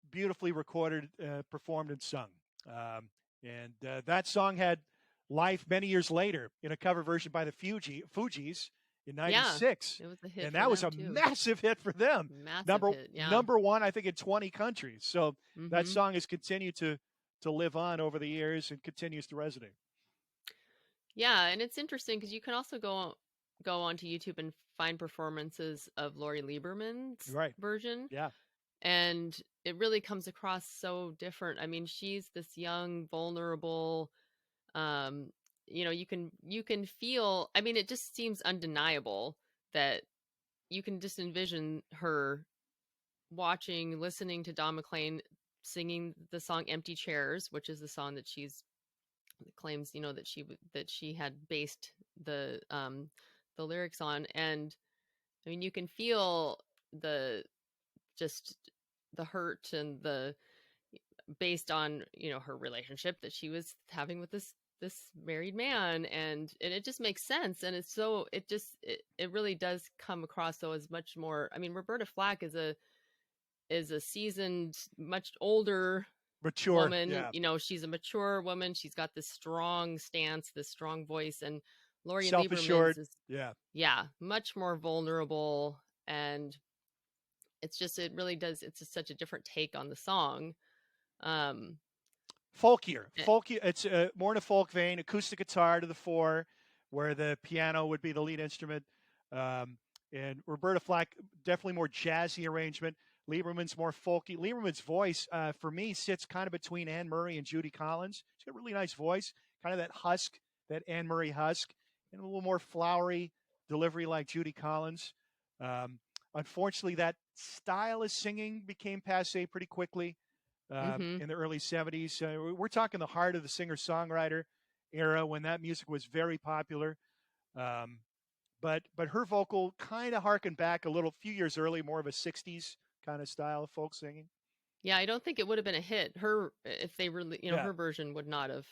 beautifully recorded, performed, and sung. And that song had life many years later in a cover version by the Fugees in '96. It was a hit, and that was a massive hit for them. Number one, I think, in 20 countries. So that song has continued to live on over the years and continues to resonate. Yeah, and it's interesting because you can also go onto YouTube and find performances of Lori Lieberman's version. Yeah. And it really comes across so different. I mean, she's this young, vulnerable, you can feel, I mean, it just seems undeniable that you can just envision her listening to Don McLean singing the song Empty Chairs, which is the song that she's claims, that she had based the lyrics on. And I mean, you can feel the just the hurt and the based on her relationship that she was having with this married man, and it just makes sense. And it's so it really does come across so as much more. I mean, Roberta Flack is a seasoned, much older Mature. woman. Yeah. She's a mature woman. She's got this strong stance, this strong voice. And Lori Self-assured. Lieberman's is, Yeah. yeah, much more vulnerable. And it really does. It's just such a different take on the song. Folkier. It's more in a folk vein. Acoustic guitar to the fore, where the piano would be the lead instrument. And Roberta Flack, definitely more jazzy arrangement. Lieberman's more folky. Lieberman's voice, for me, sits kind of between Anne Murray and Judy Collins. She's got a really nice voice, kind of that husk, that Anne Murray husk, and a little more flowery delivery like Judy Collins. Unfortunately, that style of singing became passe pretty quickly in the early 70s. We're talking the heart of the singer-songwriter era when that music was very popular. But her vocal kind of harkened back a few years early, more of a 60s kind of style of folk singing. Yeah, I don't think it would have been a hit. If they really, her version would not have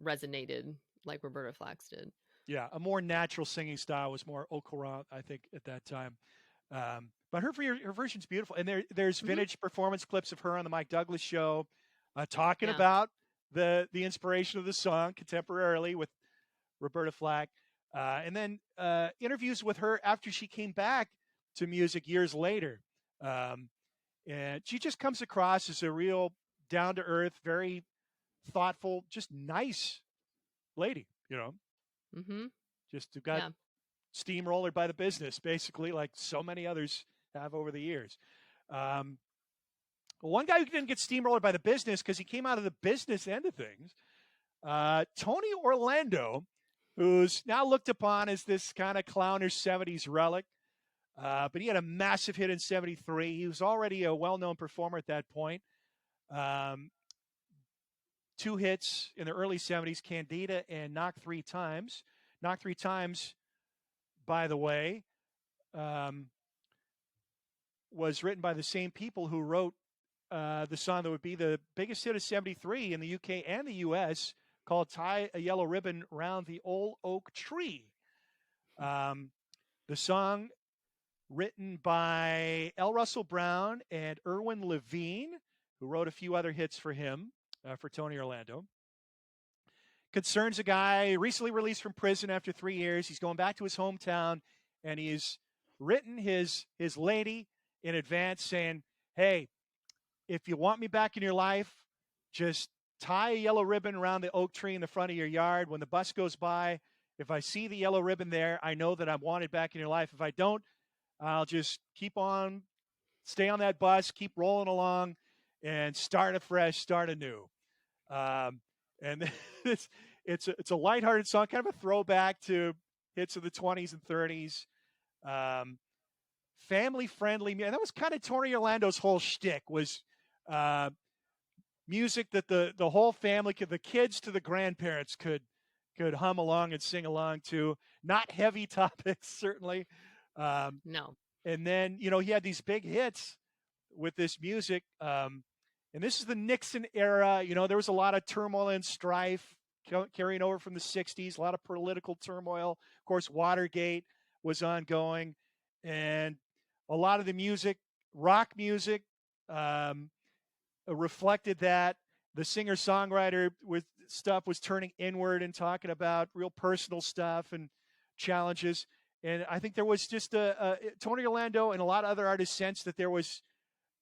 resonated like Roberta Flack's did. Yeah, a more natural singing style was more au courant, I think, at that time. But her version's beautiful. And there's vintage performance clips of her on the Mike Douglas show talking about the inspiration of the song contemporarily with Roberta Flack. And then interviews with her after she came back to music years later. And she just comes across as a real down-to-earth, very thoughtful, just nice lady, Just got steamrolled by the business, basically, like so many others have over the years. One guy who didn't get steamrolled by the business because he came out of the business end of things, Tony Orlando, who's now looked upon as this kind of clownish 70s relic. But he had a massive hit in 73. He was already a well-known performer at that point. 2 hits in the early 70s, Candida and Knock Three Times. Knock Three Times, by the way, was written by the same people who wrote the song that would be the biggest hit of 73 in the UK and the US, called Tie a Yellow Ribbon Round the Old Oak Tree. The song, written by L. Russell Brown and Irwin Levine, who wrote a few other hits for him, for Tony Orlando. Concerns a guy recently released from prison after 3 years. He's going back to his hometown, and he's written his lady in advance saying, hey, if you want me back in your life, just tie a yellow ribbon around the oak tree in the front of your yard. When the bus goes by, if I see the yellow ribbon there, I know that I'm wanted back in your life. If I don't, I'll just stay on that bus, keep rolling along, and start afresh, start anew. And it's a lighthearted song, kind of a throwback to hits of the 20s and 30s. Family-friendly. And that was kind of Tony Orlando's whole shtick, was music that the whole family, the kids to the grandparents could hum along and sing along to. Not heavy topics, certainly. No. And then, he had these big hits with this music. And this is the Nixon era. There was a lot of turmoil and strife carrying over from the 60s, a lot of political turmoil. Of course, Watergate was ongoing. And a lot of the music, rock music, reflected that. The singer-songwriter stuff was turning inward and talking about real personal stuff and challenges. And I think there was just Tony Orlando and a lot of other artists sensed that there was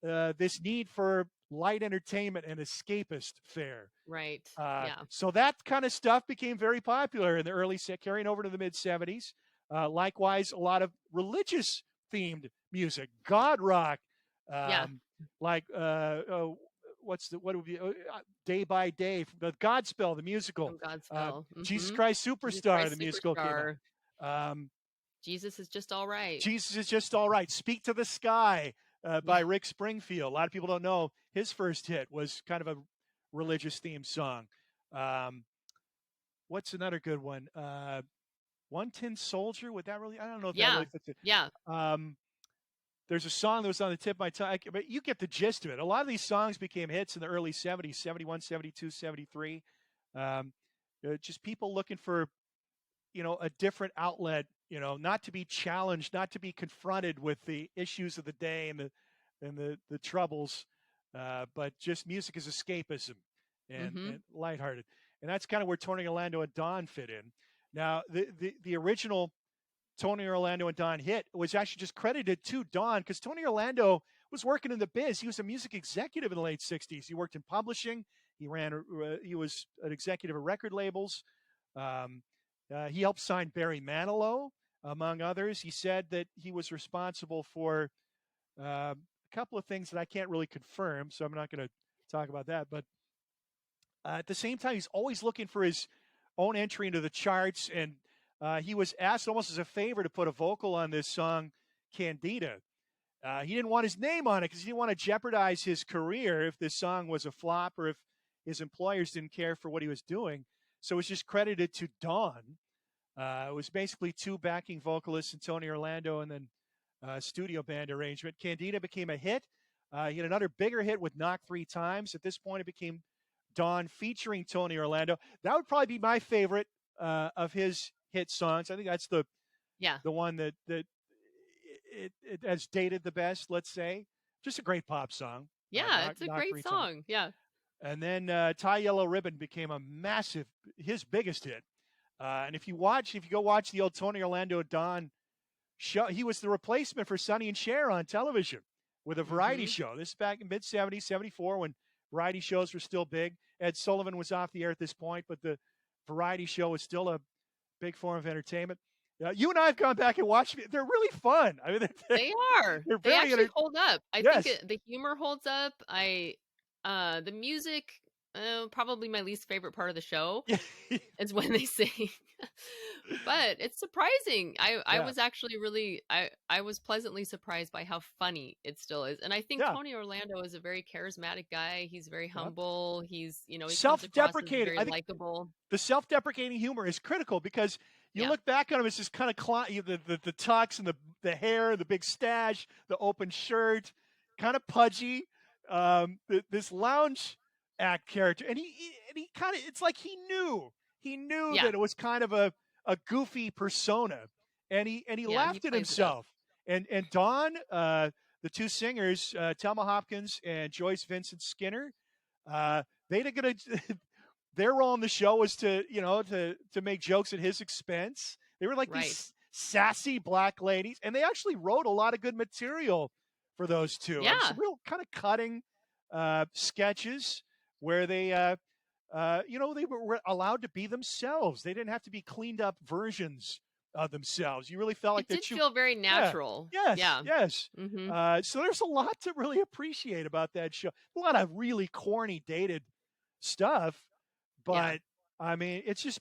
this need for light entertainment and escapist fare. Right. So that kind of stuff became very popular in the early, carrying over to the mid-70s. Likewise, a lot of religious-themed music, God rock, like what would be Day by Day, the Godspell, the musical. Godspell. Jesus Christ Superstar, the musical came out. Jesus is Just All Right. Jesus is Just All Right. Speak to the Sky by Rick Springfield. A lot of people don't know his first hit was kind of a religious themed song. what's another good one? One Tin Soldier. Would that really? I don't know if that Yeah. really fits it. Yeah. There's a song that was on the tip of my tongue, but you get the gist of it. A lot of these songs became hits in the early 70s, 71, 72, 73. Um, just people looking for, a different outlet, not to be challenged, not to be confronted with the issues of the day and the troubles, but just music is escapism and lighthearted. And that's kind of where Tony Orlando and Don fit in. Now, the original Tony Orlando and Don hit was actually just credited to Don because Tony Orlando was working in the biz. He was a music executive in the late 60s. He worked in publishing. He was an executive of record labels. He helped sign Barry Manilow, among others. He said that he was responsible for a couple of things that I can't really confirm, so I'm not going to talk about that. But at the same time, he's always looking for his own entry into the charts, and he was asked almost as a favor to put a vocal on this song, Candida. He didn't want his name on it because he didn't want to jeopardize his career if this song was a flop or if his employers didn't care for what he was doing. So it's just credited to Don. It was basically two backing vocalists and Tony Orlando and then studio band arrangement. Candida became a hit. He had another bigger hit with Knock Three Times. At this point, it became Don featuring Tony Orlando. That would probably be my favorite of his hit songs. I think that's the one that it has dated the best, let's say. Just a great pop song. Yeah, it's a great song. Yeah. And then Tie Yellow Ribbon became his biggest hit. And if you go watch the old Tony Orlando Don show, he was the replacement for Sonny and Cher on television with a variety show. This is back in mid-70s, 74, when variety shows were still big. Ed Sullivan was off the air at this point, but the variety show was still a big form of entertainment. You and I have gone back and watched it. They're really fun. I mean, they are. They actually hold up. I think the humor holds up. The music, probably my least favorite part of the show is when they sing. But it's surprising. I was actually really, I was pleasantly surprised by how funny it still is. And I think Tony Orlando is a very charismatic guy. He's very humble. He's, he self-deprecating, very likable. The self-deprecating humor is critical because you look back on him as this kind of the tux and the hair, the big stash, the open shirt, kind of pudgy, this lounge act character. And he kind of, it's like he knew that it was kind of a goofy persona, and he laughed at himself. And Don, the two singers, Thelma Hopkins and Joyce Vincent Skinner, they did gonna. Their role in the show was to make jokes at his expense. They were like these sassy black ladies, and they actually wrote a lot of good material for those two. Yeah, some real kind of cutting sketches where they they were allowed to be themselves. They didn't have to be cleaned up versions of themselves. You really felt like it did feel very natural. Yes. Mm-hmm. So there's a lot to really appreciate about that show. A lot of really corny, dated stuff, but I mean, it's just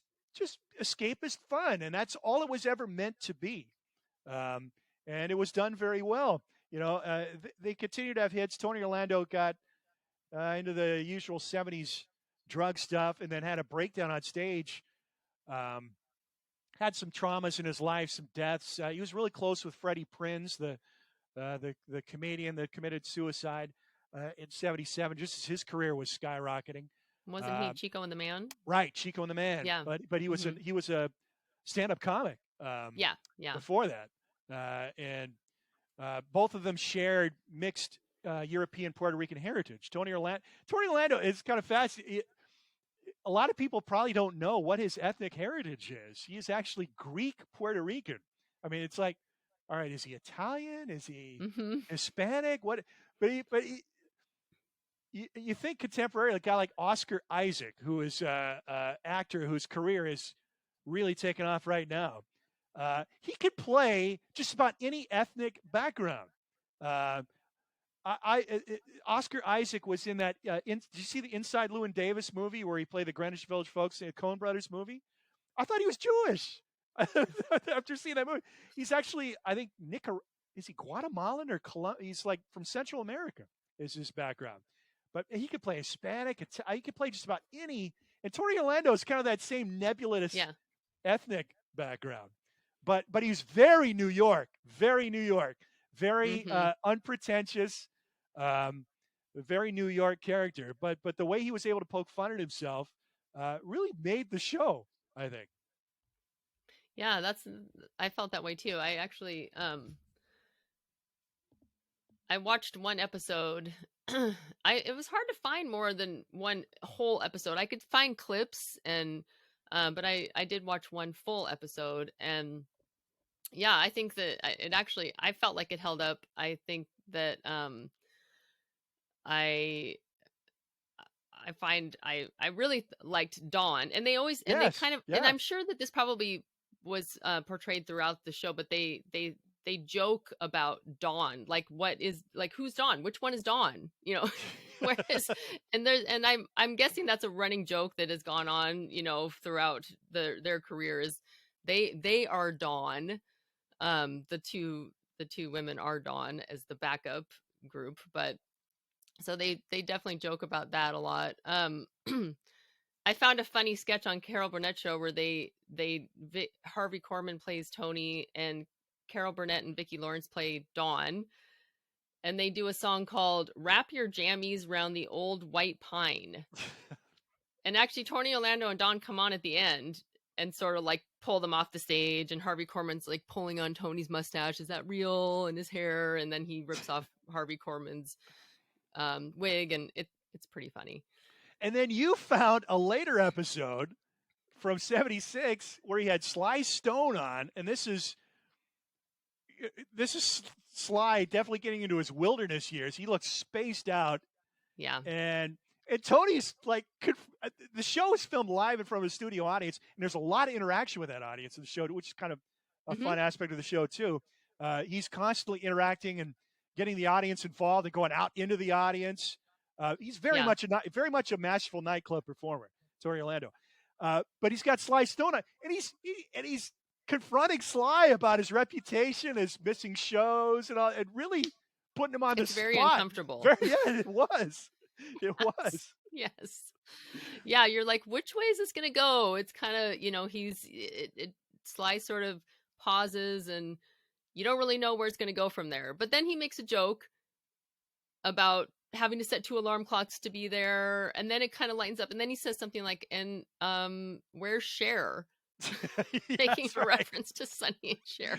escapist fun, and that's all it was ever meant to be. And it was done very well. They continue to have hits. Tony Orlando got into the usual 70s drug stuff and then had a breakdown on stage. Had some traumas in his life, some deaths. He was really close with Freddie Prinze, the comedian that committed suicide in 77, just as his career was skyrocketing. Wasn't he Chico and the Man? Right, Chico and the Man. Yeah. But he was he was a stand-up comic. Before that, and both of them shared mixed European Puerto Rican heritage. Tony Orlando is kind of fascinating. A lot of people probably don't know what his ethnic heritage is. He is actually Greek Puerto Rican. I mean, it's like, all right, is he Italian? Is he Hispanic? What? But you think contemporary, a guy like Oscar Isaac, who is an actor whose career is really taking off right now. He could play just about any ethnic background. Oscar Isaac was in that. Did you see the Inside Llewyn Davis movie where he played the Greenwich Village folks in the Coen Brothers movie? I thought he was Jewish. After seeing that movie, he's actually, I think, is he Guatemalan or Colombian? He's like from Central America is his background. But he could play Hispanic. He could play just about any And Tony Orlando is kind of that same nebulous Yeah. ethnic background, but he's very New York, very Mm-hmm. unpretentious, um, very New York character. But the way he was able to poke fun at himself really made the show, I think. Yeah, I felt that way too. I actually I watched one episode. It was hard to find more than one whole episode. I could find clips and but I did watch one full episode, and yeah, I think that it actually, I felt like it held up. I think that I I really liked Dawn, and they always, and they Yes, kind of, and yeah. I'm sure that this probably was portrayed throughout the show, but they joke about Dawn, like what is, like who's Dawn, which one is Dawn, you know. Whereas, and I'm guessing that's a running joke that has gone on, you know, throughout their careers. They are Dawn. The two women are Dawn as the backup group, but so they definitely joke about that a lot. I found a funny sketch on Carol Burnett show where Harvey Korman plays Tony, and Carol Burnett and Vicki Lawrence play Dawn, and they do a song called "Wrap Your Jammies Round the Old White Pine." And actually, Tony Orlando and Dawn come on at the end and sort of like pull them off the stage, and Harvey Korman's like pulling on Tony's mustache. Is that real? And his hair, and then he rips off Harvey Korman's wig, and it's pretty funny. And then you found a later episode from '76 where he had Sly Stone on, and this is Sly definitely getting into his wilderness years. He looks spaced out, Yeah. and Tony's like, the show is filmed live in front of a studio audience, and there's a lot of interaction with that audience in the show, which is kind of a fun aspect of the show too. He's constantly interacting and getting the audience involved and going out into the audience. He's very much a masterful nightclub performer, Tony Orlando. But he's got Sly Stone on, and he's confronting Sly about his reputation as missing shows and all, and really putting him on the spot. It's very uncomfortable. Yeah, it was. It was. Yes. Yeah, you're like, which way is this going to go? It's kind of, you know, Sly sort of pauses, and you don't really know where it's going to go from there. But then he makes a joke about having to set 2 alarm clocks to be there, and then it kind of lightens up, and then he says something like, and where's Cher? Making a reference to Sonny and Cher.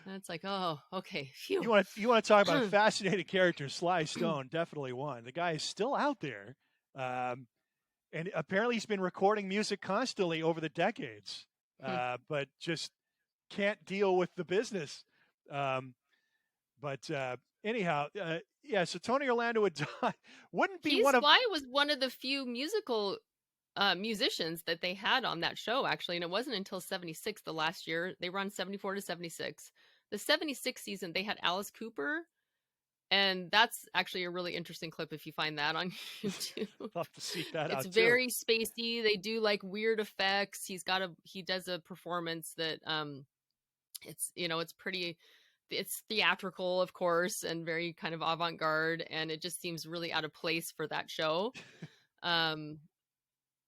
And it's like, oh, okay. Phew. You want to talk about a fascinating character? Sly Stone, definitely one. The guy is still out there, and apparently he's been recording music constantly over the decades, but just can't deal with the business. But anyhow, yeah. So Tony Orlando wouldn't be one of. Sly was one of the few musical musicians that they had on that show, actually, and it wasn't until 76, the last year. They run 74 to 76. The 76 season, they had Alice Cooper, and that's actually a really interesting clip if you find that on YouTube. I'll have to seek that out. It's very spacey. They do like weird effects. He does a performance that it's, you know, it's theatrical, of course, and very kind of avant-garde, and it just seems really out of place for that show.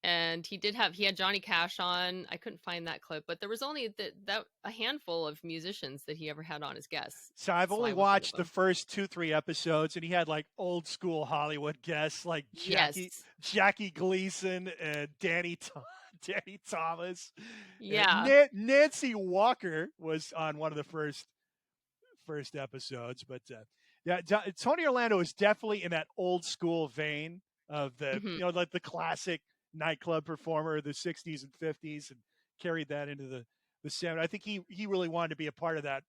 And he had Johnny Cash on. I couldn't find that clip, but there was only that a handful of musicians that he ever had on as guests. So I've only watched the first 2-3 episodes, and he had like old school Hollywood guests like Jackie Gleason and Danny Thomas. Yeah. Nancy Walker was on one of the first episodes, but yeah, Tony Orlando is definitely in that old school vein of the you know, like the classic nightclub performer of the 60s and 50s, and carried that into the 70s. I think he really wanted to be a part of that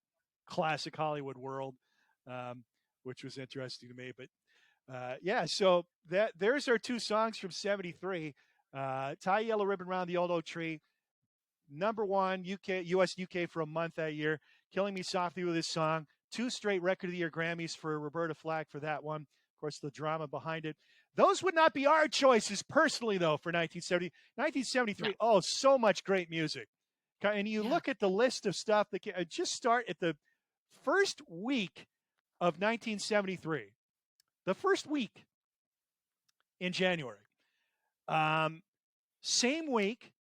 classic Hollywood world, which was interesting to me. But yeah, so there's our 2 songs from '73. Tie Yellow Ribbon Round the Old Oak Tree, #1 US UK for a month that year. Killing Me Softly with his song. 2 straight Record of the Year Grammys for Roberta Flack for that one. Of course, the drama behind it. Those would not be our choices personally, though, for 1970. 1973, no. Oh, so much great music. And you look at the list of stuff that just start at the first week of 1973. The first week in January. Same week,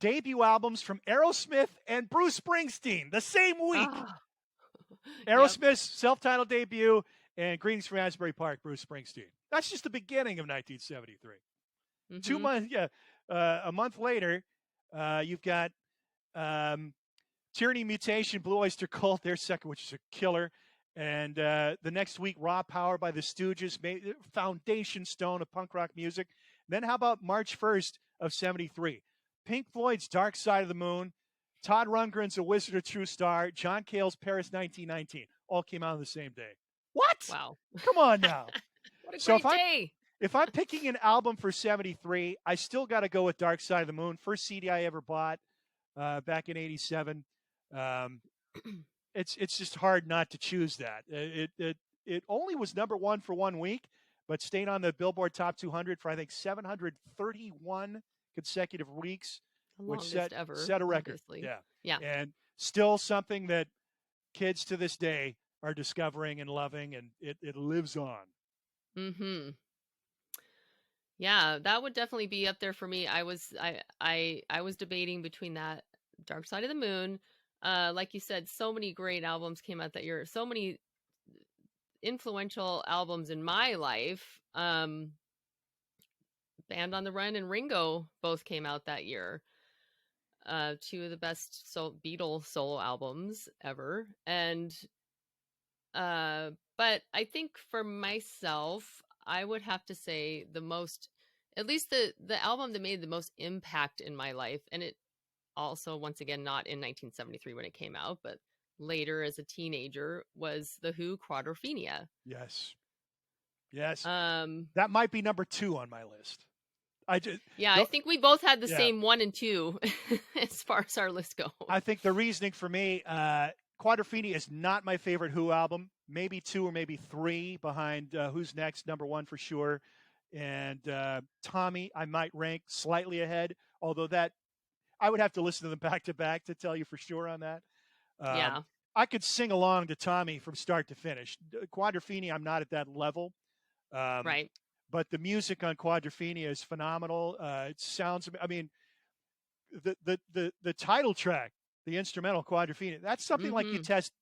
debut albums from Aerosmith and Bruce Springsteen. The same week. Ah, yep. Aerosmith's self-titled debut and Greetings from Asbury Park, Bruce Springsteen. That's just the beginning of 1973. 2 Mm-hmm. months, a month later, you've got Tyranny Mutation, Blue Oyster Cult, their second, which is a killer. And the next week, Raw Power by the Stooges, foundation stone of punk rock music. Then how about March 1st of 73? Pink Floyd's Dark Side of the Moon, Todd Rundgren's A Wizard of True Star, John Cale's Paris 1919, all came out on the same day. What? Wow. Come on now. What a So great day. if I'm picking an album for 73, I still got to go with Dark Side of the Moon. First CD I ever bought back in '87. It's just hard not to choose that. It only was number one for 1 week, but stayed on the Billboard Top 200 for I think 731 consecutive weeks, The which longest ever, set a record. obviously. Yeah, Yeah. and still something that kids to this day are discovering and loving, and it lives on. Mm-hmm. Yeah, that would definitely be up there for me. I was debating between that Dark Side of the Moon. Like you said, so many great albums came out that year. So many influential albums in my life. Band on the Run and Ringo both came out that year. Two of the best Beatles solo albums ever. And but I think for myself, I would have to say at least the album that made the most impact in my life, and it also, once again, not in 1973 when it came out, but later as a teenager, was The Who, Quadrophenia. Yes. That might be number 2 on my list. I think we both had the same 1 and 2 as far as our list goes. I think the reasoning for me, Quadrophenia is not my favorite Who album. Maybe 2 or maybe 3 behind Who's Next, number 1 for sure. And Tommy, I might rank slightly ahead, although that I would have to listen to them back to back to tell you for sure on that. I could sing along to Tommy from start to finish. Quadrophenia, I'm not at that level. Right. But the music on Quadrophenia is phenomenal. It sounds, I mean, the title track, the instrumental Quadrophenia, that's something like you test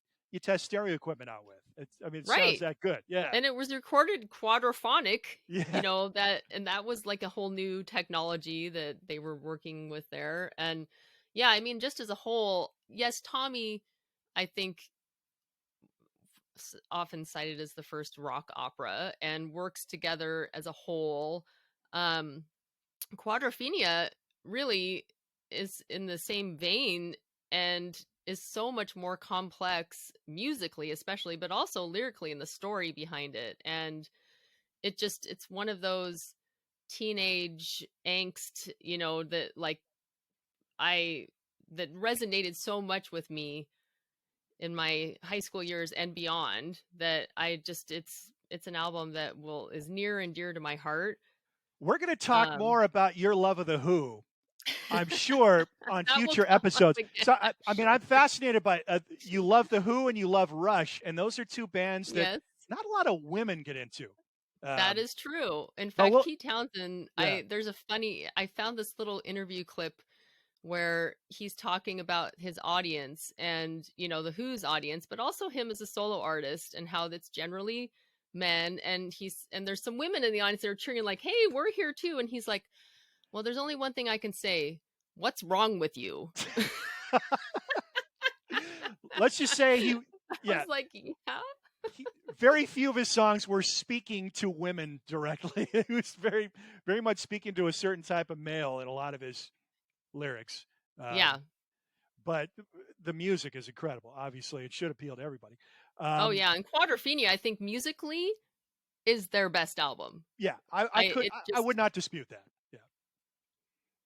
stereo equipment out with. It sounds that good. Yeah. And it was recorded quadraphonic, that was like a whole new technology that they were working with there. And yeah, I mean, just as a whole, yes, Tommy, I think often cited as the first rock opera and works together as a whole. Quadrophenia really is in the same vein and is so much more complex musically, especially, but also lyrically in the story behind it. And it's one of those teenage angst, that resonated so much with me in my high school years and beyond, that it's an album that is near and dear to my heart. We're going to talk more about your love of the Who, I'm sure, on future episodes. So, I mean, I'm fascinated by you love the Who and you love Rush, and those are two bands that not a lot of women get into. That is true. In fact, Pete Townsend, I found this little interview clip where he's talking about his audience and, the Who's audience, but also him as a solo artist and how that's generally men. And there's some women in the audience that are cheering like, hey, we're here too. And he's like, well, there's only one thing I can say. What's wrong with you? Let's just say he was like, yeah. Very few of his songs were speaking to women directly. He was very, very much speaking to a certain type of male in a lot of his lyrics. But the music is incredible. Obviously, it should appeal to everybody. And Quadrophenia, I think musically is their best album. Yeah, I would not dispute that.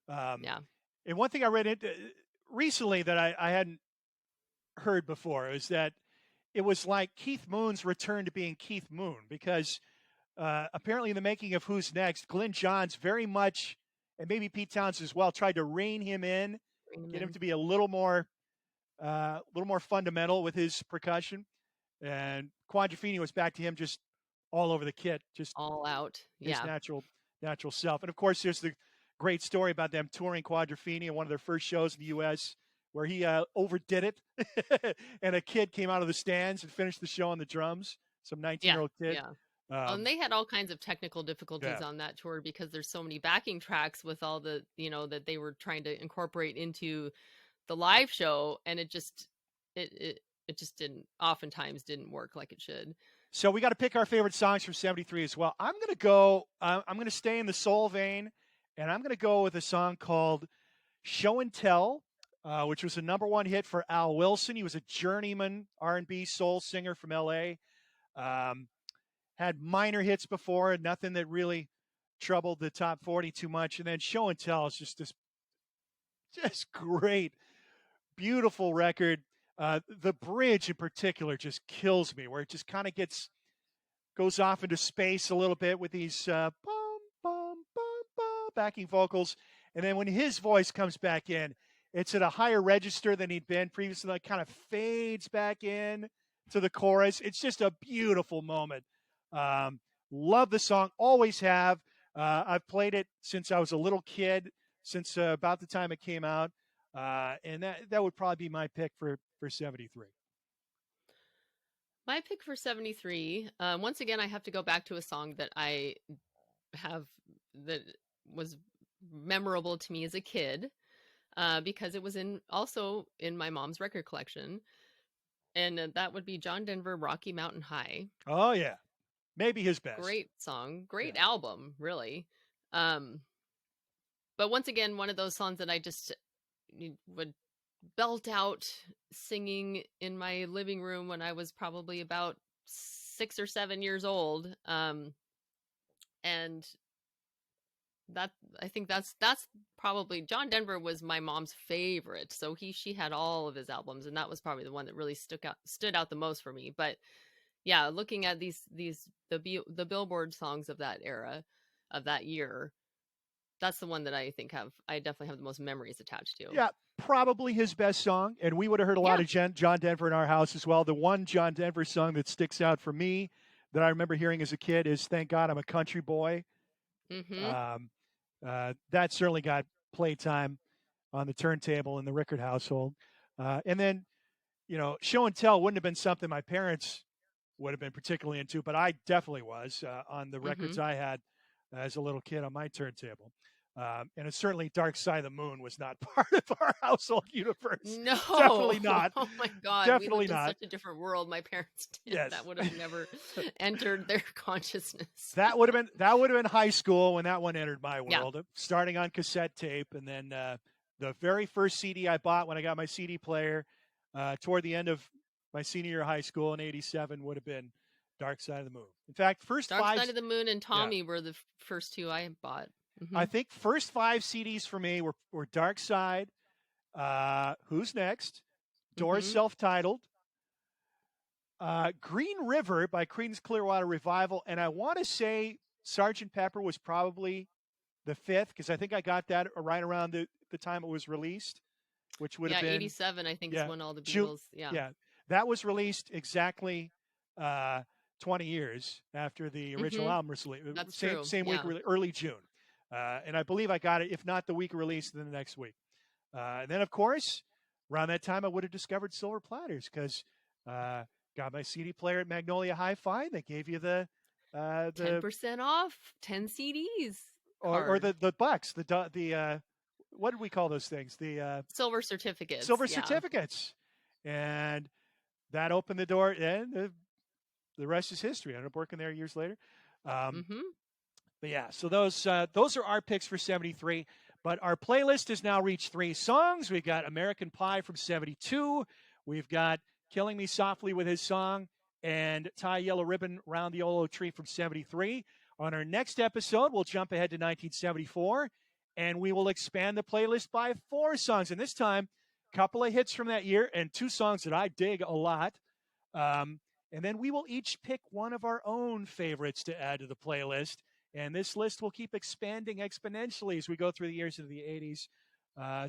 Yeah. And one thing I read recently that I hadn't heard before is that it was like Keith Moon's return to being Keith Moon, because apparently in the making of Who's Next, Glyn Johns very much, and maybe Pete Townsend as well, tried to rein him in, get him to be a little more fundamental with his percussion. And Quadrophenia was back to him just all over the kit, just all out, his natural self. And of course, there's the great story about them touring Quadrophenia, one of their first shows in the U.S., where he overdid it, and a kid came out of the stands and finished the show on the drums. Some Yeah, 19-year-old kid. yeah. And they had all kinds of technical difficulties Yeah. on that tour because there's so many backing tracks with all the, that they were trying to incorporate into the live show, and it just oftentimes didn't work like it should. So we got to pick our favorite songs from 73 as well. I'm going to stay in the soul vein, and I'm going to go with a song called Show and Tell, which was a #1 hit for Al Wilson. He was a journeyman R&B soul singer from L.A. Had minor hits before, nothing that really troubled the top 40 too much. And then Show and Tell is just great, beautiful record. The bridge in particular just kills me, where it just kind of goes off into space a little bit with these bum, bum, bum, bum, backing vocals. And then when his voice comes back in, it's at a higher register than he'd been previously. Like kind of fades back in to the chorus. It's just a beautiful moment. Love the song, always have. I've played it since I was a little kid, since about the time it came out. And that would probably be my pick for 73. My pick for 73, once again, I have to go back to a song that I have that was memorable to me as a kid, because it was also in my mom's record collection. And that would be John Denver, Rocky Mountain High. Oh, yeah. Maybe his best. Great song. Great album, really. But once again, one of those songs that I just would belt out singing in my living room when I was probably about 6 or 7 years old. And that, I think that's probably, John Denver was my mom's favorite. So she had all of his albums, and that was probably the one that really stood out the most for me. But yeah, looking at the Billboard songs of that era, of that year, that's the one that I definitely have the most memories attached to. Yeah, probably his best song. And we would have heard a lot of John Denver in our house as well. The one John Denver song that sticks out for me that I remember hearing as a kid is Thank God I'm a Country Boy. Mm-hmm. That certainly got playtime on the turntable in the Rickard household. And then, Show and Tell wouldn't have been something my parents would have been particularly into, but I definitely was on the records I had as a little kid on my turntable. And it's certainly Dark Side of the Moon was not part of our household universe. No, definitely not. Oh my God, definitely we lived not. in such a different world. My parents did. Yes. That would have never entered their consciousness. That would have been high school when that one entered my world. Starting on cassette tape, and then the very first CD I bought when I got my CD player toward the end of my senior year of high school in '87 would have been Dark Side of the Moon. In fact, Dark Side of the Moon and Tommy were the first two I bought. Mm-hmm. I think first 5 CDs for me were Dark Side, Who's Next, Doors self-titled, Green River by Creedence Clearwater Revival, and I want to say Sgt. Pepper was probably the 5th, because I think I got that right around the time it was released, which would have been 87. I think is when all the Beatles. That was released exactly 20 years after the original album was released. That's true. Same week, early June. And I believe I got it, if not the week of release, then the next week. And then, of course, around that time, I would have discovered Silver Platters, because got my CD player at Magnolia Hi-Fi. They gave you the 10% off, 10 CDs. Or the bucks, the what did we call those things? The silver certificates. Certificates. And that opened the door, and the rest is history. I ended up working there years later. But yeah, so those are our picks for 73. But our playlist has now reached 3 songs. We've got American Pie from 72. We've got Killing Me Softly with his song, and Tie Yellow Ribbon Round the Yellow Tree from 73. On our next episode, we'll jump ahead to 1974, and we will expand the playlist by 4 songs. And this time, a couple of hits from that year and 2 songs that I dig a lot. And then we will each pick one of our own favorites to add to the playlist. And this list will keep expanding exponentially as we go through the years of the 80s.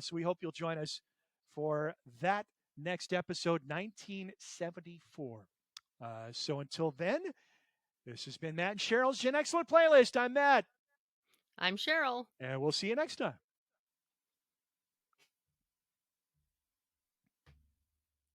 So we hope you'll join us for that next episode, 1974. So until then, this has been Matt and Sheryl's GenExcellent Playlist. I'm Matt. I'm Cheryl. And we'll see you next time.